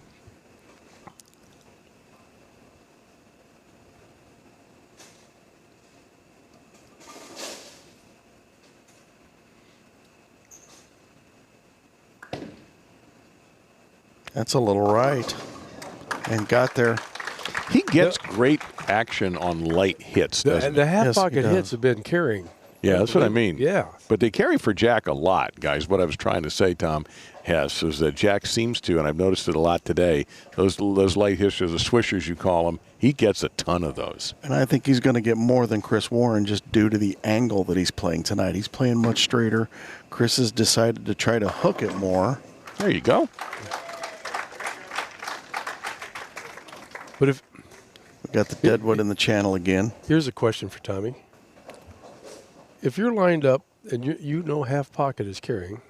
That's a little right. And got there. He gets great action on light hits, doesn't The he? half Yes, he pocket does. hits have been carrying. Yeah, that's what I mean. Yeah. But they carry for Jack a lot, guys. What I was trying to say, Tom Hess, is that Jack seems to, and I've noticed it a lot today, those light hitters, the swishers you call them, he gets a ton of those. And I think he's going to get more than Chris Warren just due to the angle that he's playing tonight. He's playing much straighter. Chris has decided to try to hook it more. There you go. But if We got the deadwood in the channel again. here's a question for Tommy. If you're lined up and you know half pocket is carrying,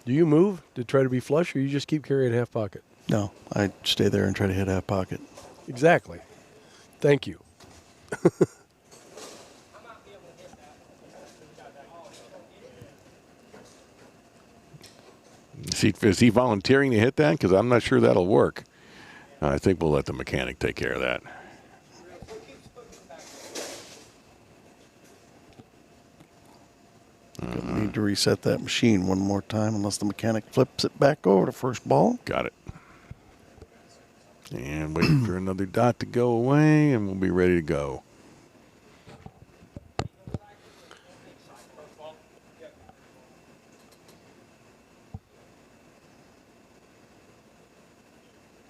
do you move to try to be flush, or you just keep carrying half pocket? No, I stay there and try to hit half pocket. Exactly. Thank you. Is he volunteering to hit that? Because I'm not sure that'll work. I think we'll let the mechanic take care of that. Gonna need to reset that machine one more time unless the mechanic flips it back over to first ball. Got it. And wait for another dot to go away, and we'll be ready to go.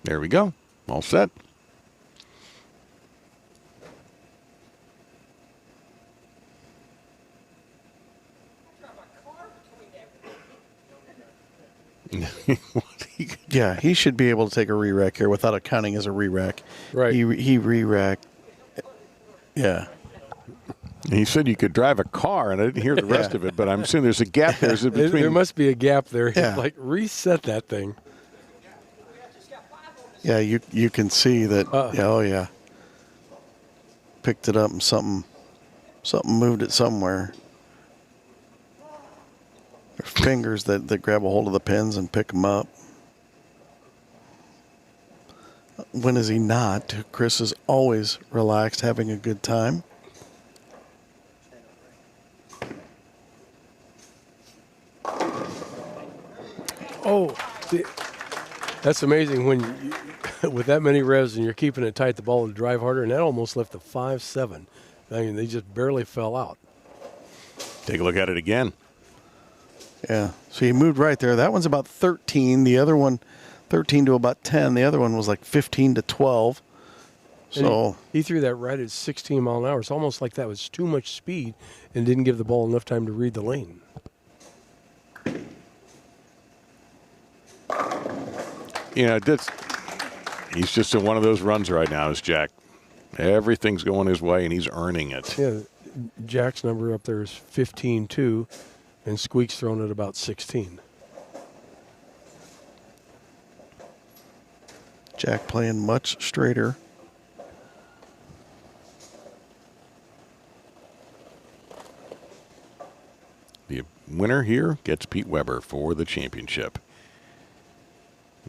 There we go. All set. Yeah, he should be able to take a re-rack here without it counting as a re-rack. Right. He re-racked. Yeah. He said you could drive a car, and I didn't hear the rest of it, but I'm assuming there's a gap there. Is it between? There must be a gap there. Yeah. Like, reset that thing. Yeah, you can see that. Yeah, oh yeah. Picked it up and something moved it somewhere. There's fingers that grab a hold of the pins and pick them up. When is he not? Chris is always relaxed, having a good time. Oh, that's amazing when with that many revs and you're keeping it tight, the ball will drive harder, and that almost left a 5-7. I mean, they just barely fell out. Take a look at it again. Yeah, so he moved right there. That one's about 13. The other one, 13 to about 10. The other one was like 15 to 12. And So he threw that right at 16 mile an hour. It's almost like that was too much speed and didn't give the ball enough time to read the lane. Yeah, he's just in one of those runs right now, is Jack. Everything's going his way, and he's earning it. Yeah, Jack's number up there is 15-2, and Squeak's thrown at about 16. Jack playing much straighter. The winner here gets Pete Weber for the championship.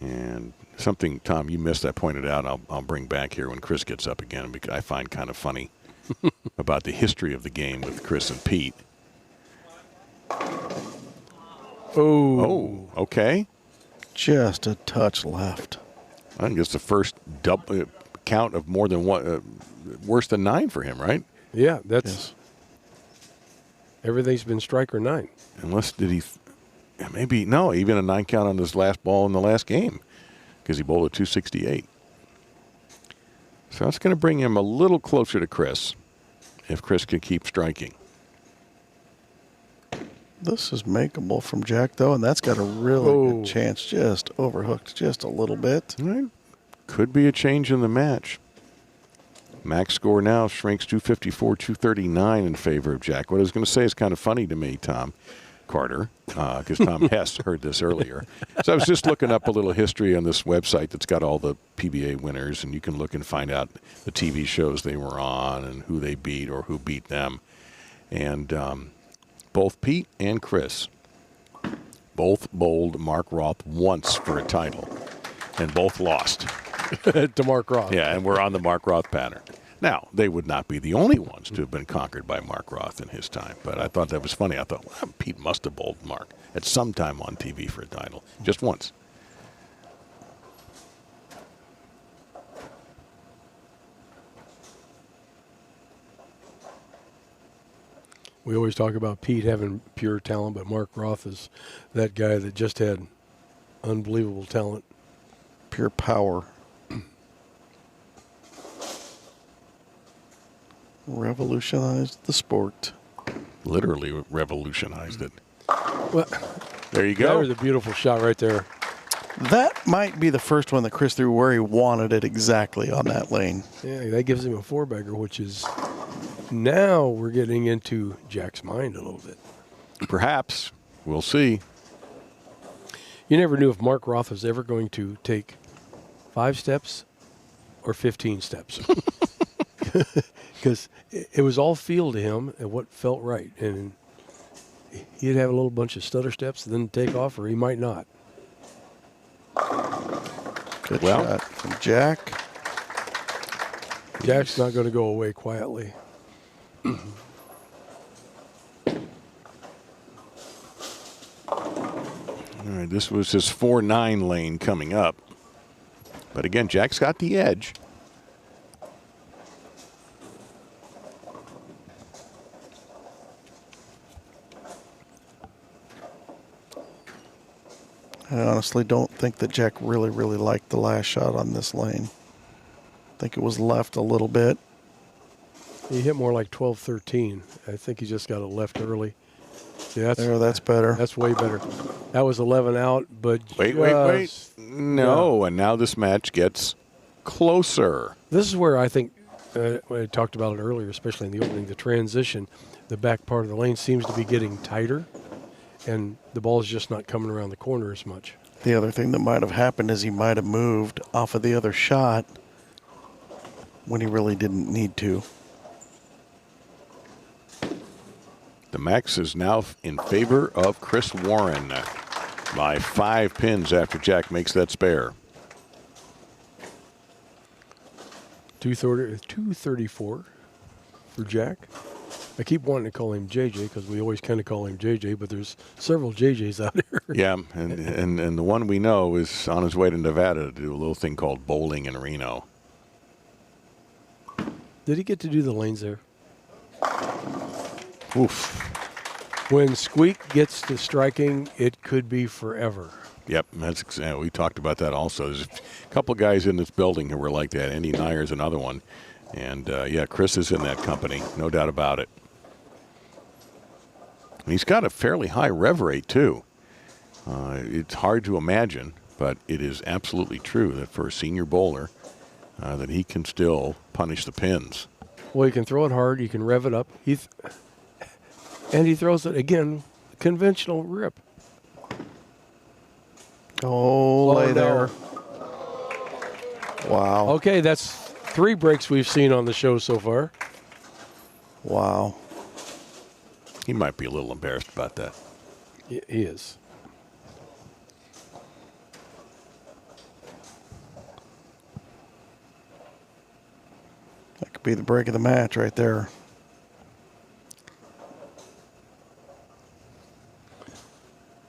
And something, Tom, you missed, I pointed out, I'll bring back here when Chris gets up again, because I find kind of funny about the history of the game with Chris and Pete. Oh, okay. Just a touch left. I think it's the first double count of more than one, worse than 9 for him, right? Yeah, that's Yes. everything's been striker 9. Unless maybe no, even a 9 count on his last ball in the last game, because he bowled a 268. So that's going to bring him a little closer to Chris, if Chris can keep striking. This is makeable from Jack, though, and that's got a really good chance. Just overhooked just a little bit. All right. Could be a change in the match. Max score now shrinks 254, 239 in favor of Jack. What I was going to say is kind of funny to me, Tom Carter, because Tom Hess heard this earlier. So I was just looking up a little history on this website that's got all the PBA winners, and you can look and find out the TV shows they were on and who they beat or who beat them. And both Pete and Chris both bowled Mark Roth once for a title, and both lost. To Mark Roth. Yeah, and we're on the Mark Roth pattern. Now, they would not be the only ones to have been conquered by Mark Roth in his time, but I thought that was funny. I thought, well, Pete must have bowled Mark at some time on TV for a title, just once. We always talk about Pete having pure talent, but Mark Roth is that guy that just had unbelievable talent. Pure power. Revolutionized the sport. Literally revolutionized it. Well, There you that go. was a beautiful shot right there. That might be the first one that Chris threw where he wanted it exactly on that lane. Yeah, that gives him a four-bagger, which is now we're getting into Jack's mind a little bit. Perhaps. We'll see. You never knew if Mark Roth was ever going to take 5 steps or 15 steps. Because it was all feel to him and what felt right. And he'd have a little bunch of stutter steps and then take off, or he might not. Good Well. shot from Jack. Jack's not going to go away quietly. All right, this was his 4-9 lane coming up. But again, Jack's got the edge. I honestly don't think that Jack really liked the last shot on this lane. I think it was left a little bit. He hit more like 12-13. I think he just got it left early. See, That's better. That's way better. That was 11 out, but Wait. No, and now this match gets closer. This is where I think, I talked about it earlier, especially in the opening, the transition, the back part of the lane seems to be getting tighter, and the ball is just not coming around the corner as much. The other thing that might have happened is he might have moved off of the other shot when he really didn't need to. The max is now in favor of Chris Warren by 5 pins after Jack makes that spare. 234 for Jack. I keep wanting to call him JJ because we always kind of call him JJ, but there's several JJs out there. Yeah, and the one we know is on his way to Nevada to do a little thing called bowling in Reno. Did he get to do the lanes there? Oof. When Squeak gets to striking, it could be forever. Yep, we talked about that also. There's a couple guys in this building who were like that. Andy Nyer's another one. And, yeah, Chris is in that company, no doubt about it. And he's got a fairly high rev rate, too. It's hard to imagine, but it is absolutely true that for a senior bowler, that he can still punish the pins. Well, you can throw it hard. You can rev it up. And he throws it, again, conventional rip. Oh, lay no. there. Wow. Okay, that's 3 breaks we've seen on the show so far. Wow. He might be a little embarrassed about that. He is. That could be the break of the match right there.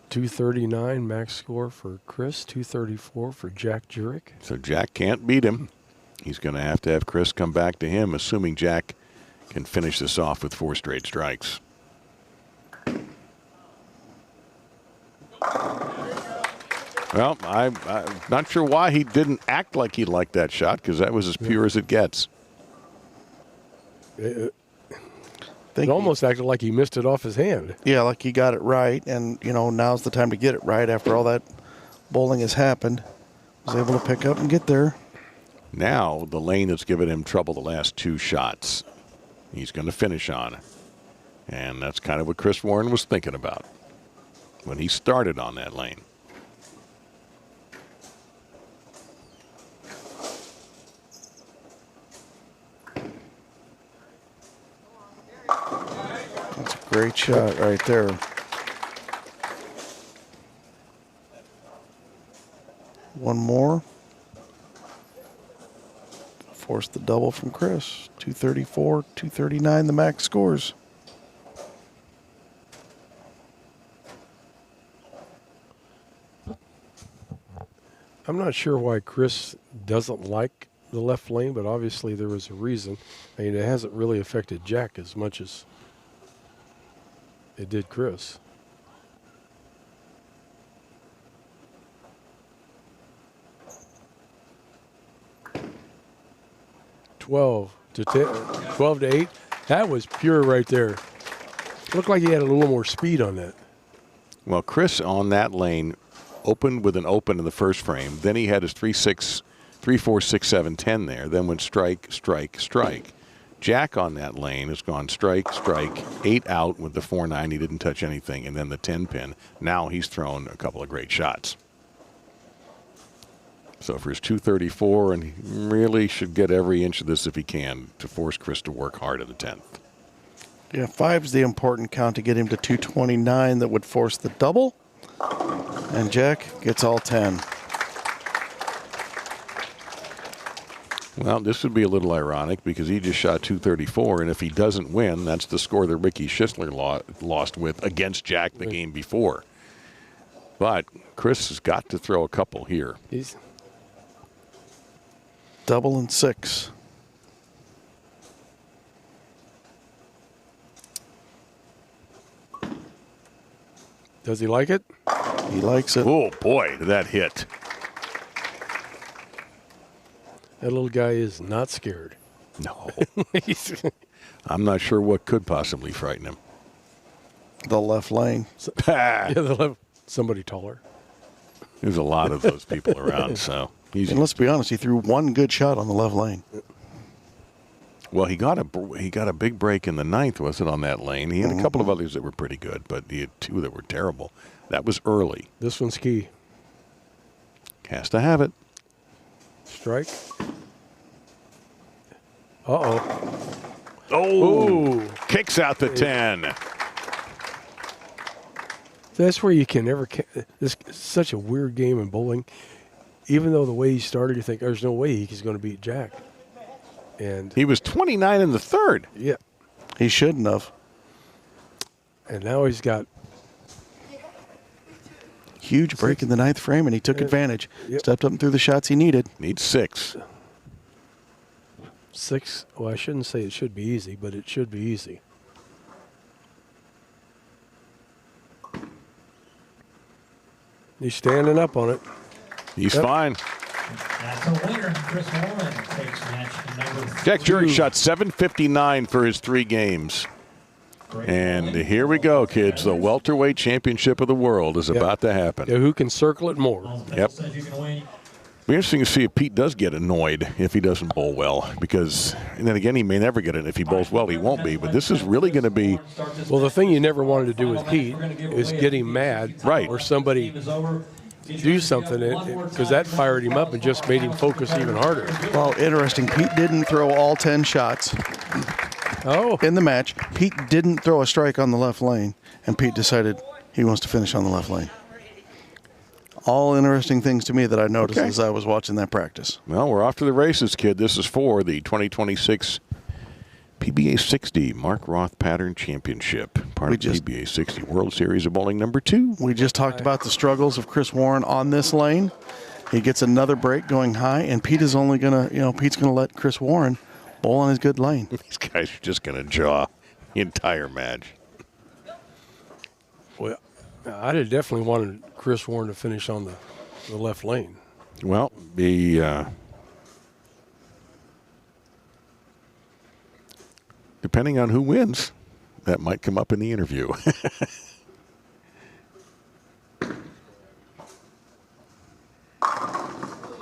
.239 max score for Chris, 234 for Jack Jurek. So Jack can't beat him. He's going to have Chris come back to him, assuming Jack can finish this off with 4 straight strikes. Well, I'm not sure why he didn't act like he liked that shot, because that was as pure as it gets. It almost acted like he missed it off his hand. Yeah, like he got it right, and, you know, now's the time to get it right after all that bowling has happened. Was able to pick up and get there. Now, the lane that's given him trouble the last 2 shots, he's going to finish on. And that's kind of what Chris Warren was thinking about when he started on that lane. That's a great shot right there. One more. Force the double from Chris. 234, 239, the max scores. I'm not sure why Chris doesn't like the left lane, but obviously there was a reason. I mean, it hasn't really affected Jack as much as It did Chris. $12 to 8. That was pure right there. Looked like he had a little more speed on that. Well, Chris on that lane opened with an open in the first frame. Then he had his 3-6, 3-4, 6, 7, 10 there. Then went strike, strike, strike. Jack on that lane has gone strike, strike, 8 out with the 4-9. He didn't touch anything. And then the 10 pin. Now he's thrown a couple of great shots. So for his 234, and he really should get every inch of this if he can to force Chris to work hard at the 10th. Yeah, 5's the important count to get him to 229 that would force the double. And Jack gets all 10. Well, this would be a little ironic because he just shot 234, and if he doesn't win, that's the score that Ricky Schissler lost with against Jack the game before. But Chris has got to throw a couple here. He's double and 6. Does he like it? He likes it. Oh, boy, that hit. That little guy is not scared. No. I'm not sure what could possibly frighten him. The left lane. Yeah, somebody taller. There's a lot of those people around, so he's. And let's be honest, he threw one good shot on the left lane. Well, he got a big break in the 9th, was it, on that lane? He had a couple of others that were pretty good, but he had 2 that were terrible. That was early. This one's key. Has to have it. Strike. Uh-oh. Oh, Ooh. kicks out the 10. That's where you can never. This is such a weird game in bowling. Even though the way he started, you think there's no way he's going to beat Jack. And He was 29 in the 3rd. yeah, He shouldn't have. and now he's got. Huge break in the 9th frame, and he took advantage. Yep. Stepped up and threw the shots he needed. Needs 6. 6. Well, I shouldn't say it should be easy, but it should be easy. He's standing up on it. He's Yep. fine. That's a winner. Chris Warren takes match number Jack Jurek 2. shot 759 for his 3 games. Great And bowling. here we go, kids. The welterweight championship of the world is about to happen. Yeah, who can circle it more? Yep. Says you can win. Be interesting to see if Pete does get annoyed if he doesn't bowl well, because, and then again, he may never get it. If he bowls well, he won't be. But this is really going to be, Well, the thing you never wanted to do with Pete is get him mad, Right. or somebody do something, because that fired him up and just made him focus even harder. Well, interesting. Pete didn't throw all 10 shots Oh, in the match. Pete didn't throw a strike on the left lane, and Pete decided he wants to finish on the left lane. All interesting things to me that I noticed Okay. as I was watching that practice. well, we're off to the races, kid. This is for the 2026 PBA60 Mark Roth Pattern Championship, part of the PBA60 World Series of Bowling number 2. We just talked about the struggles of Chris Warren on this lane. He gets another break going high, and Pete is only going to, Pete's going to let Chris Warren bowl on his good lane. These guys are just going to jaw the entire match. well, I'd have definitely wanted Chris Warren to finish on the left lane. Well, depending on who wins, that might come up in the interview.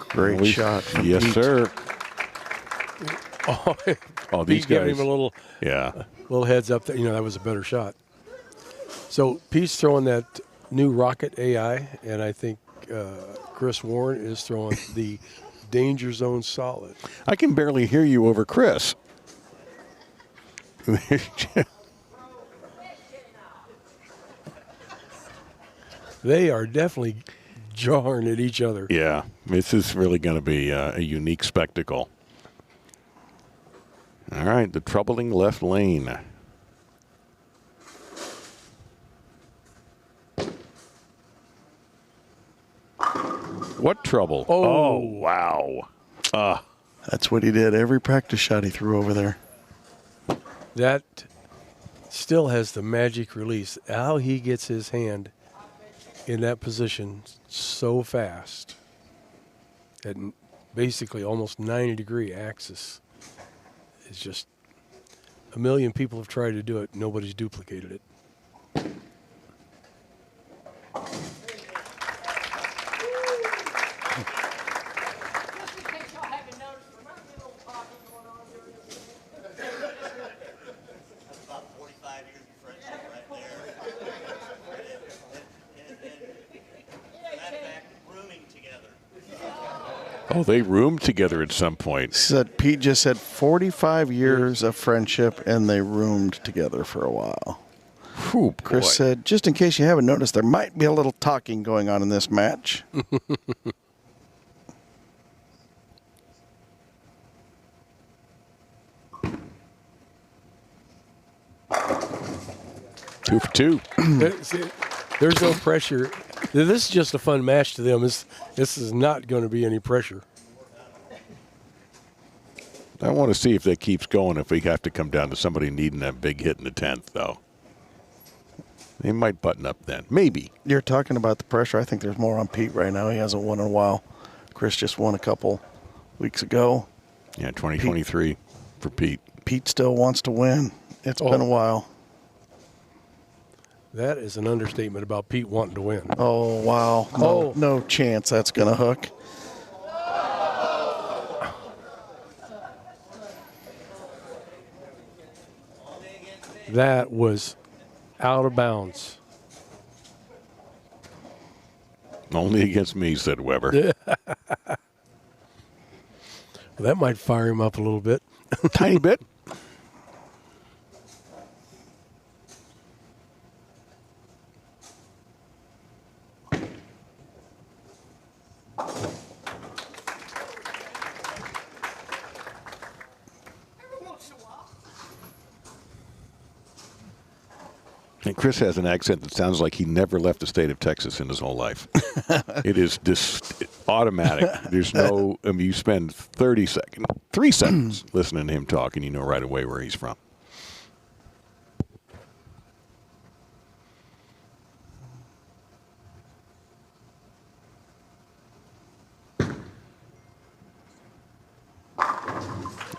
Great shot. from Yes, Pete. sir. Oh, Oh, these Pete giving guys. him a Yeah. little heads up that that was a better shot. So Pete's throwing that new Rocket AI, and I think Chris Warren is throwing the Danger Zone Solid. I can barely hear you over Chris. They are definitely jarring at each other. Yeah, this is really going to be a unique spectacle. All right, the troubling left lane. What trouble? Oh. Wow. That's what he did. Every practice shot he threw over there. That still has the magic release. How he gets his hand in that position so fast at basically almost 90-degree axis is just a million people have tried to do it. Nobody's duplicated it. Oh, they roomed together at some point. Pete just said 45 years of friendship, and they roomed together for a while. Whew, Chris said, just in case you haven't noticed, there might be a little talking going on in this match. 2 for 2. There's no pressure. This is just a fun match to them. This is not going to be any pressure. I want to see if that keeps going, if we have to come down to somebody needing that big hit in the 10th, though. They might button up then. Maybe. You're talking about the pressure. I think there's more on Pete right now. He hasn't won in a while. Chris just won a couple weeks ago. Yeah, 2023 for Pete. Pete still wants to win. It's been a while. That is an understatement about Pete wanting to win. Oh, wow. No chance that's going to hook. That was out of bounds. Only against me, said Weber. Well, that might fire him up a little bit. Tiny bit. And Chris has an accent that sounds like he never left the state of Texas in his whole life. It is just automatic. There's no, I mean, you spend 3 seconds listening to him talk, and you know right away where he's from.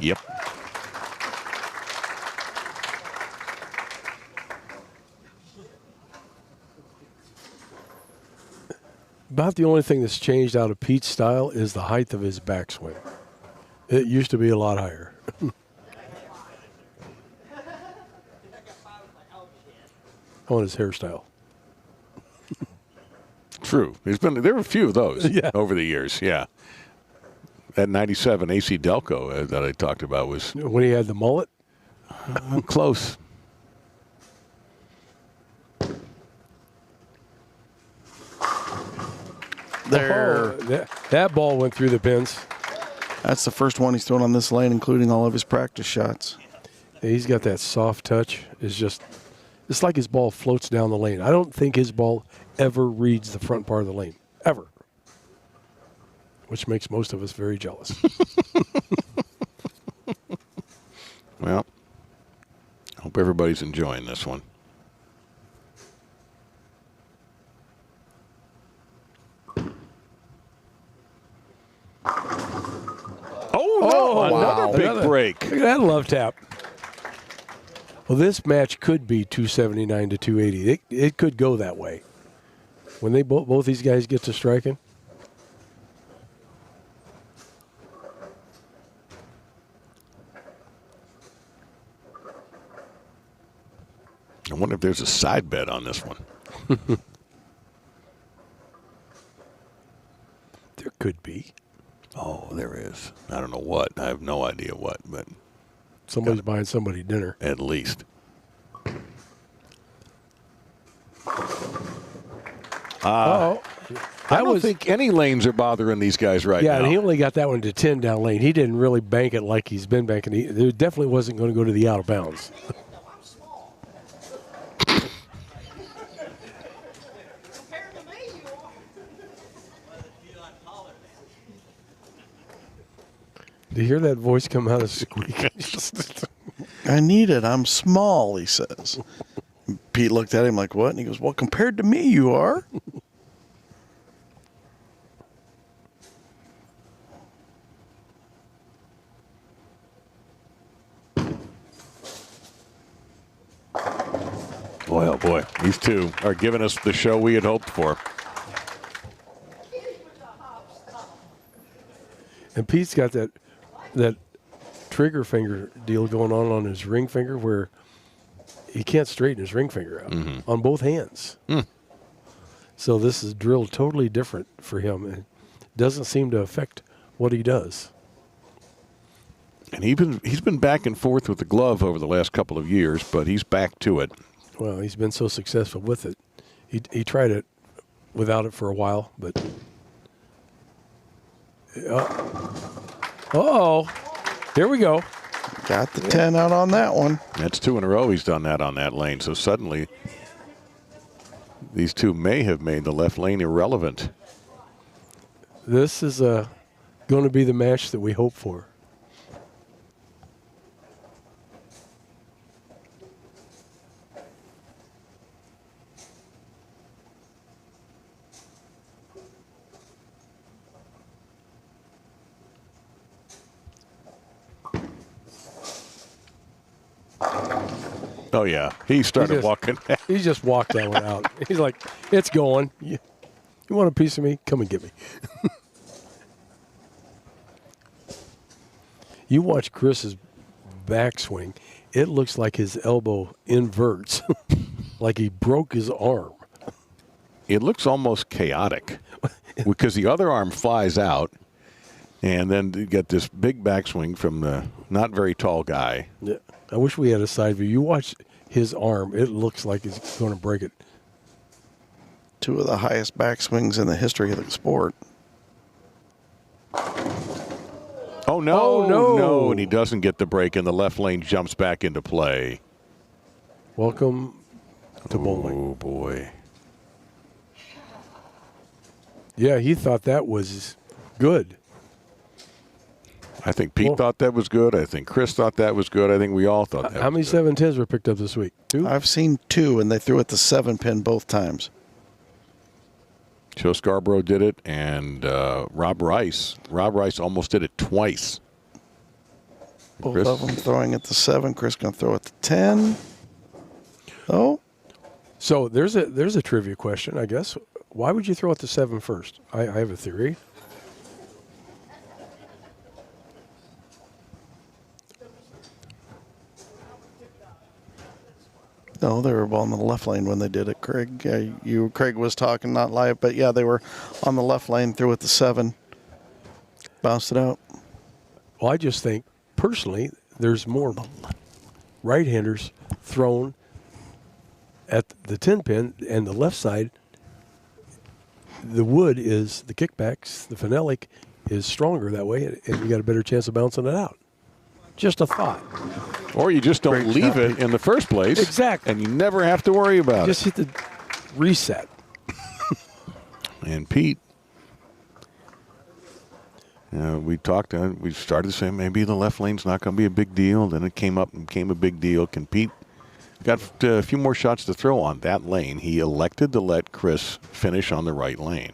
Yep. About the only thing that's changed out of Pete's style is the height of his backswing. It used to be a lot higher. On his hairstyle. True. There were a few of those over the years, yeah. That 97 AC Delco that I talked about was... When he had the mullet? Close. There. Oh, that ball went through the pins. That's the first one he's thrown on this lane, including all of his practice shots. He's got that soft touch. It's like his ball floats down the lane. I don't think his ball ever reads the front part of the lane, ever. Which makes most of us very jealous. Well, I hope everybody's enjoying this one. Another big break. Look at that love tap. Well, this match could be 279 to 280. It could go that way. When they both these guys get to striking. I wonder if there's a side bet on this one. There could be. Oh, there is. I don't know what. I have no idea what, but Somebody's buying somebody dinner. at least. Oh, I don't think any lanes are bothering these guys right yeah, now. and he only got that one to 10 down lane. He didn't really bank it like he's been banking. It definitely wasn't going to go to the out of bounds. Do you hear that voice come out of Squeak? I need it. I'm small, he says. Pete looked at him like, what? And he goes, well, compared to me, you are. Boy, oh boy, these two are giving us the show we had hoped for. And Pete's got that trigger finger deal going on his ring finger where he can't straighten his ring finger out on both hands. So this is drilled totally different for him. It doesn't seem to affect what he does. And he's been back and forth with the glove over the last couple of years, but he's back to it. Well, he's been so successful with it. He tried it without it for a while, but here we go. Got the 10 out on that one. That's 2 in a row he's done that on that lane. So suddenly these two may have made the left lane irrelevant. This is going to be the match that we hope for. Oh, yeah. He started walking. He just walked that one out. He's like, it's going. You want a piece of me? Come and get me. You watch Chris's backswing. It looks like his elbow inverts, like he broke his arm. It looks almost chaotic because the other arm flies out, and then you get this big backswing from the not very tall guy. Yeah. I wish we had a side view. You watch his arm. It looks like he's going to break it. 2 of the highest backswings in the history of the sport. Oh, no. Oh, no. No, and he doesn't get the break, and the left lane jumps back into play. Welcome to bowling. Oh, boy. Yeah, he thought that was good. I think Pete thought that was good. I think Chris thought that was good. I think we all thought that was good. How many 710s were picked up this week? 2? I've seen 2, and they threw it the 7-pin both times. Joe Scarborough did it, and Rob Rice. Rob Rice almost did it twice. Both Chris? of them throwing at the 7. Chris going to throw at the 10. Oh. So there's a trivia question, I guess. Why would you throw at the 7 first? I have a theory. No, they were on the left lane when they did it, Craig. Craig was talking, not live, but yeah, they were on the left lane, threw at the 7, bounced it out. Well, I just think, personally, there's more right-handers thrown at the 10-pin, and the left side, the wood is, the kickbacks, the phenolic is stronger that way, and you got a better chance of bouncing it out. Just a thought. Or you just don't Great leave shot, it in the first place. Exactly. And you never have to worry about Just hit the reset. And Pete, we talked, we started saying maybe the left lane's not going to be a big deal. Then it came up and became a big deal. Can Pete got a few more shots to throw on that lane? He elected to let Chris finish on the right lane.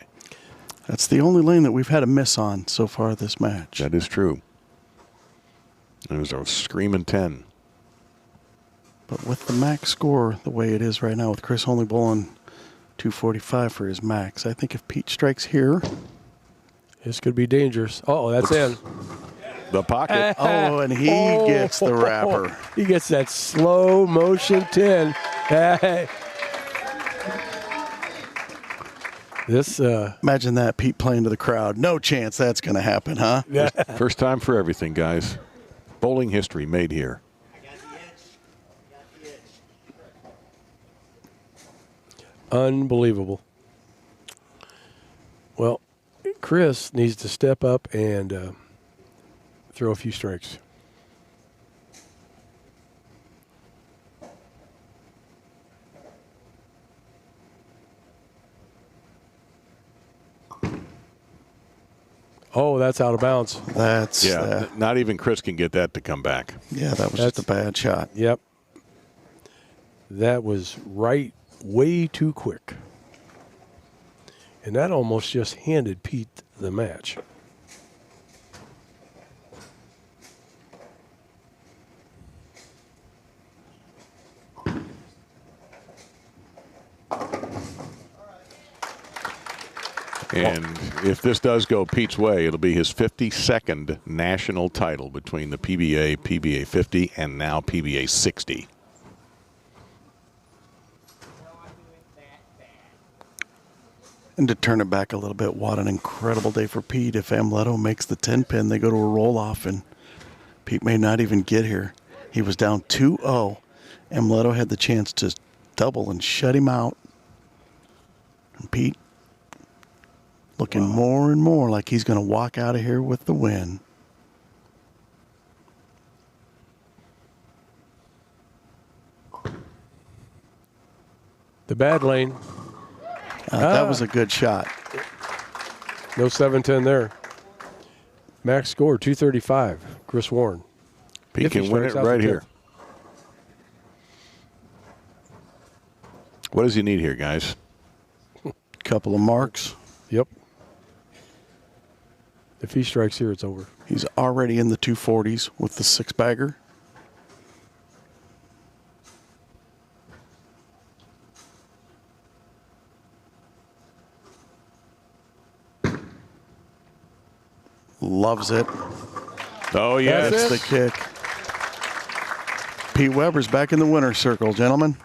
That's the only lane that we've had a miss on so far this match. That is true. It was a screaming 10. But with the max score the way it is right now, with Chris only bowling 245 for his max, I think if Pete strikes here. This could be dangerous. Oh, that's in. The pocket. Oh, and he gets the wrapper. He gets that slow motion 10. Hey. This Imagine that, Pete playing to the crowd. No chance that's going to happen, huh? First time for everything, guys. Bowling history made here. Unbelievable. Well, Chris needs to step up and throw a few strikes. Oh, that's out of bounds. That's Not even Chris can get that to come back. yeah, that was just a bad shot. Yep. That was way too quick. And that almost just handed Pete the match. And if this does go Pete's way, it'll be his 52nd national title between the PBA, PBA50, and now PBA60. And to turn it back a little bit, what an incredible day for Pete. If Amleto makes the 10-pin, they go to a roll-off, and Pete may not even get here. He was down 2-0. Amleto had the chance to double and shut him out. And Pete looking more and more like he's going to walk out of here with the win. The bad lane. That was a good shot. No 7-10 there. Max score 235. Chris Warren. Pete If he can win it strikes out right the here. What does he need here, guys? Couple of marks. Yep. If he strikes here, it's over. He's already in the 240s with the 6-bagger. Loves it. Oh, yes. That's the kick. Pete Weber's back in the winner's circle, gentlemen.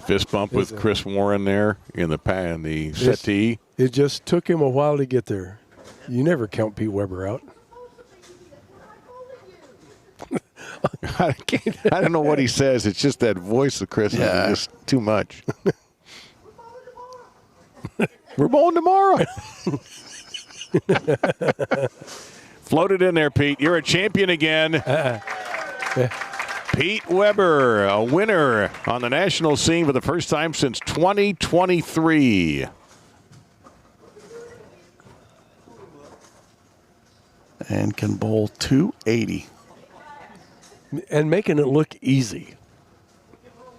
Fist bump with Chris Warren there in the settee. It just took him a while to get there. You never count Pete Weber out. I don't know what he says. It's just that voice of Chris is just too much. We're bowling tomorrow. Float it in there, Pete. You're a champion again. Pete Weber, a winner on the national scene for the first time since 2023. And can bowl 280. And making it look easy.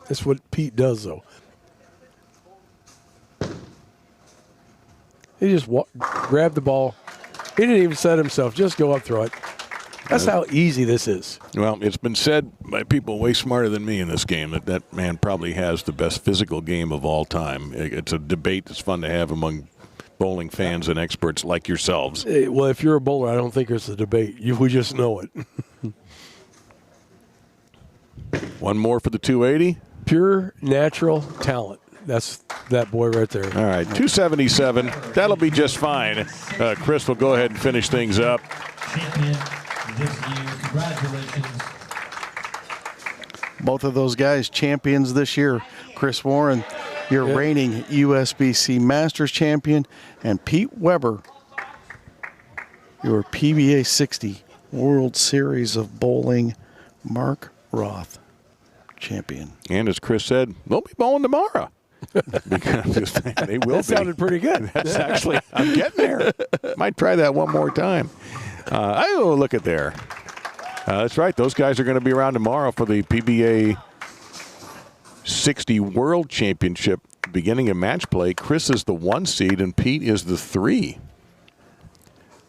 That's what Pete does, though. He just grabbed the ball. He didn't even set himself. Just go up, throw it. That's how easy this is. Well, it's been said by people way smarter than me in this game that that man probably has the best physical game of all time. It's a debate that's fun to have among bowling fans and experts like yourselves. Well, if you're a bowler, I don't think it's a debate. We just know it. One more for the 280. Pure natural talent. That's that boy right there. All right, 277. That'll be just fine. Chris will go ahead and finish things up. Champion this year. Congratulations. Both of those guys champions this year. Chris Warren, your reigning USBC Masters champion, and Pete Weber, your PBA60 World Series of Bowling Mark Roth champion. And as Chris said, they'll be bowling tomorrow. Because they will That sounded pretty good. That's actually, I'm getting there. Might try that one more time. Oh, look at there. That's right. Those guys are going to be around tomorrow for the PBA 60 World Championship beginning of match play. Chris is the 1 seed and Pete is the 3.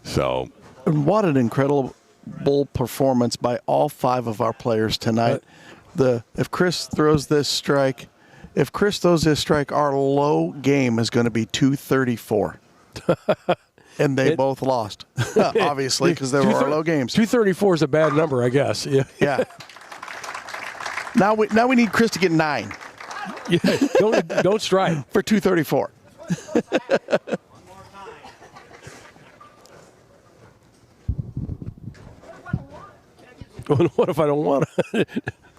So. And what an incredible performance by all 5 of our players tonight. If Chris throws this strike, our low game is going to be 234. And they both lost, obviously, because they were our low games. 234 is a bad number, I guess. Yeah. Now we need Chris to get 9. Yeah. Don't strike for 234. What if I don't want to?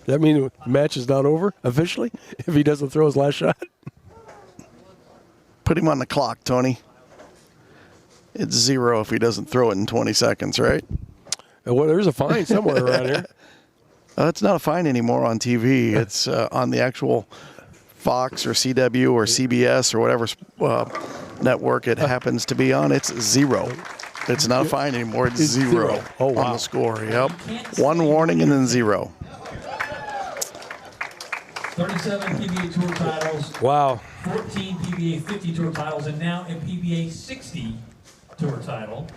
That mean the match is not over officially if he doesn't throw his last shot? Put him on the clock, Tony. It's 0 if he doesn't throw it in 20 seconds, right? Well, there's a fine somewhere around here. It's not a fine anymore on TV. It's on the actual Fox or CW or CBS or whatever network it happens to be on, it's 0. It's not a fine anymore. It's 0 Oh, wow. on the score. Yep. 1 warning and then 0. 37 PBA Tour titles. Wow. 14 PBA 50 Tour titles, and now a PBA 60 Tour title.